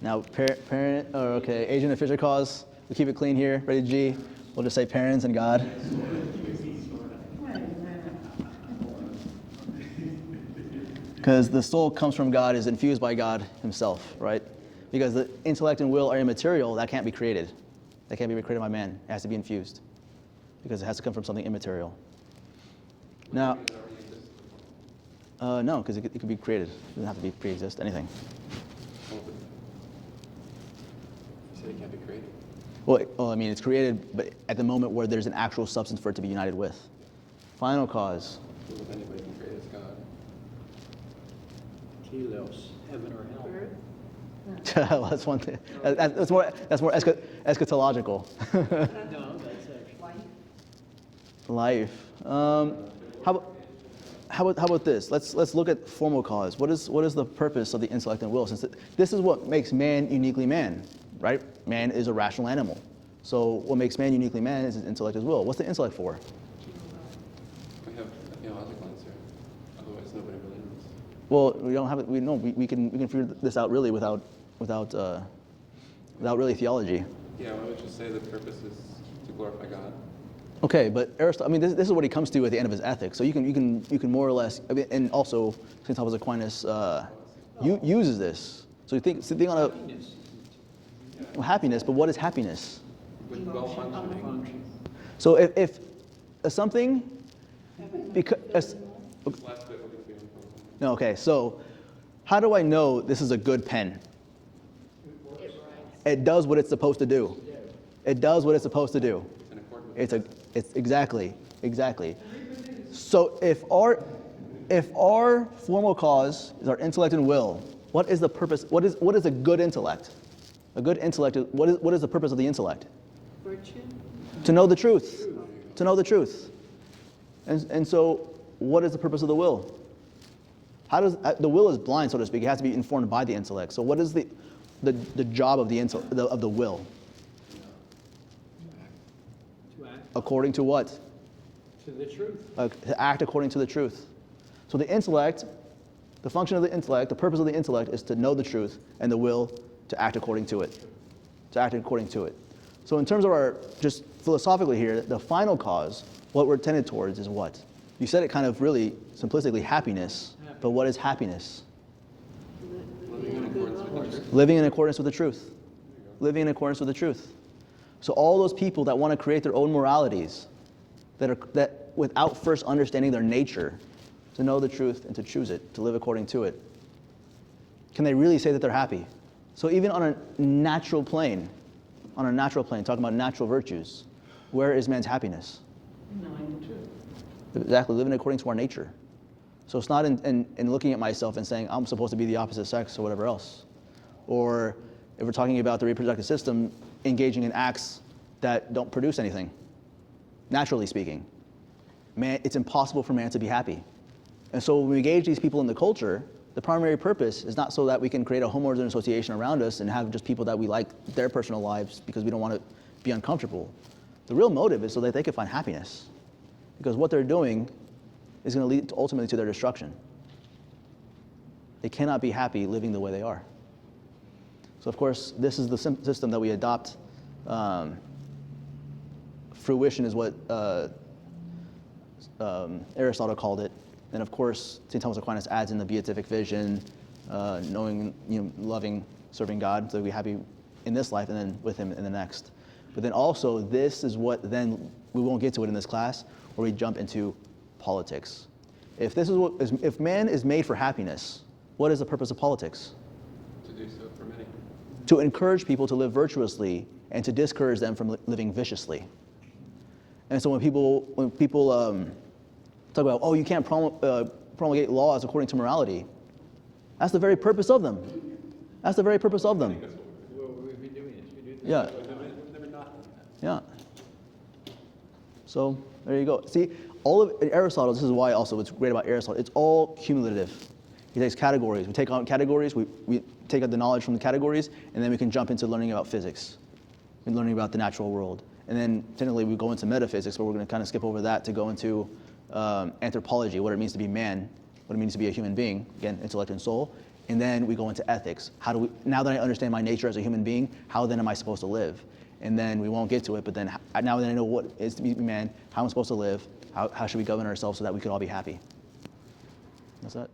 Speaker 1: Now, agent efficient cause. We keep it clean here. Ready, G? We'll just say parents and God. Because the soul comes from God, is infused by God himself, right? Because the intellect and will are immaterial, that can't be created. That can't be created by man. It has to be infused. Because it has to come from something immaterial. Now, no, because it could be created. It doesn't have to be pre-exist, anything.
Speaker 4: You said it can't be created.
Speaker 1: Well, I mean, it's created, but at the moment where there's an actual substance for it to be united with. Final cause.
Speaker 4: If anybody can create, it's God.
Speaker 3: Telos, heaven or hell.
Speaker 1: Well, that's one thing. That's more eschatological.
Speaker 3: No, that's actually.
Speaker 1: Life. How about this? Let's look at formal cause. What is the purpose of the intellect and will? Since this is what makes man uniquely man, right? Man is a rational animal. So what makes man uniquely man is his intellect as will. What's the intellect for?
Speaker 4: We have a theological answer. Otherwise, nobody really knows.
Speaker 1: Well, we don't have it. We can figure this out really without really theology.
Speaker 4: Yeah, I would just say the purpose is to glorify God.
Speaker 1: Okay, but Aristotle, I mean, this is what he comes to at the end of his Ethics. So you can more or less, I mean, and also St. Thomas Aquinas uses this. So you think on a happiness, but what is happiness?
Speaker 4: With well-functioning.
Speaker 1: So if something, because
Speaker 4: Last bit we're going to be on.
Speaker 1: no, okay. So how do I know this is a good pen? It does what it's supposed to do. It does what it's supposed to do.
Speaker 4: In accordance with
Speaker 1: It's exactly. So if our formal cause is our intellect and will, what is the purpose? What is a good intellect? A good intellect. What is the purpose of the intellect?
Speaker 6: Virtue?
Speaker 1: To know the truth. To know the truth. And so, what is the purpose of the will? How does the will is blind, so to speak? It has to be informed by the intellect. So, what is the job of the will?
Speaker 3: To act
Speaker 1: According to what?
Speaker 3: to the truth.
Speaker 1: To act according to the truth. So the intellect, the function of the intellect, the purpose of the intellect is to know the truth, and the will to act according to it. To act according to it. So in terms of our, just philosophically here, the final cause, what we're tended towards is what? You said it kind of really simplistically, happiness. But what is happiness?
Speaker 4: Living in accordance with the truth.
Speaker 1: Living in accordance with the truth. Living in accordance with the truth. So all those people that want to create their own moralities, that without first understanding their nature, to know the truth and to choose it, to live according to it, can they really say that they're happy? So even on a natural plane, talking about natural virtues, where is man's happiness?
Speaker 6: Knowing the truth.
Speaker 1: Exactly, living according to our nature. So it's not in looking at myself and saying, I'm supposed to be the opposite sex or whatever else. Or if we're talking about the reproductive system, engaging in acts that don't produce anything, naturally speaking. Man, it's impossible for man to be happy. And so when we engage these people in the culture, the primary purpose is not so that we can create a homeowners association around us and have just people that we like their personal lives because we don't want to be uncomfortable. The real motive is so that they can find happiness. Because what they're doing is going to lead ultimately to their destruction. They cannot be happy living the way they are. So of course, this is the system that we adopt. Fruition is what Aristotle called it. And of course, St. Thomas Aquinas adds in the beatific vision, knowing, loving, serving God, so we happy in this life and then with him in the next. But then also, this is what then, we won't get to it in this class, where we jump into politics. If man is made for happiness, what is the purpose of politics?
Speaker 4: To do so for many.
Speaker 1: To encourage people to live virtuously and to discourage them from living viciously. And so when people talk about, oh, you can't promulgate laws according to morality, that's the very purpose of them. That's the very purpose of them.
Speaker 3: Well, we've been doing this. We do this.
Speaker 1: Yeah.
Speaker 4: We've never not done that.
Speaker 1: Yeah. So there you go. See, all of Aristotle, this is why also what's great about Aristotle, it's all cumulative. He takes categories. We take out categories, we take out the knowledge from the categories, and then we can jump into learning about physics and learning about the natural world. And then technically we go into metaphysics, but we're going to kind of skip over that to go into anthropology, what it means to be man, what it means to be a human being, again, intellect and soul. And then we go into ethics. Now that I understand my nature as a human being, how then am I supposed to live? And then we won't get to it, but then now that I know what it is to be man, how I'm supposed to live, how should we govern ourselves so that we could all be happy? That's it.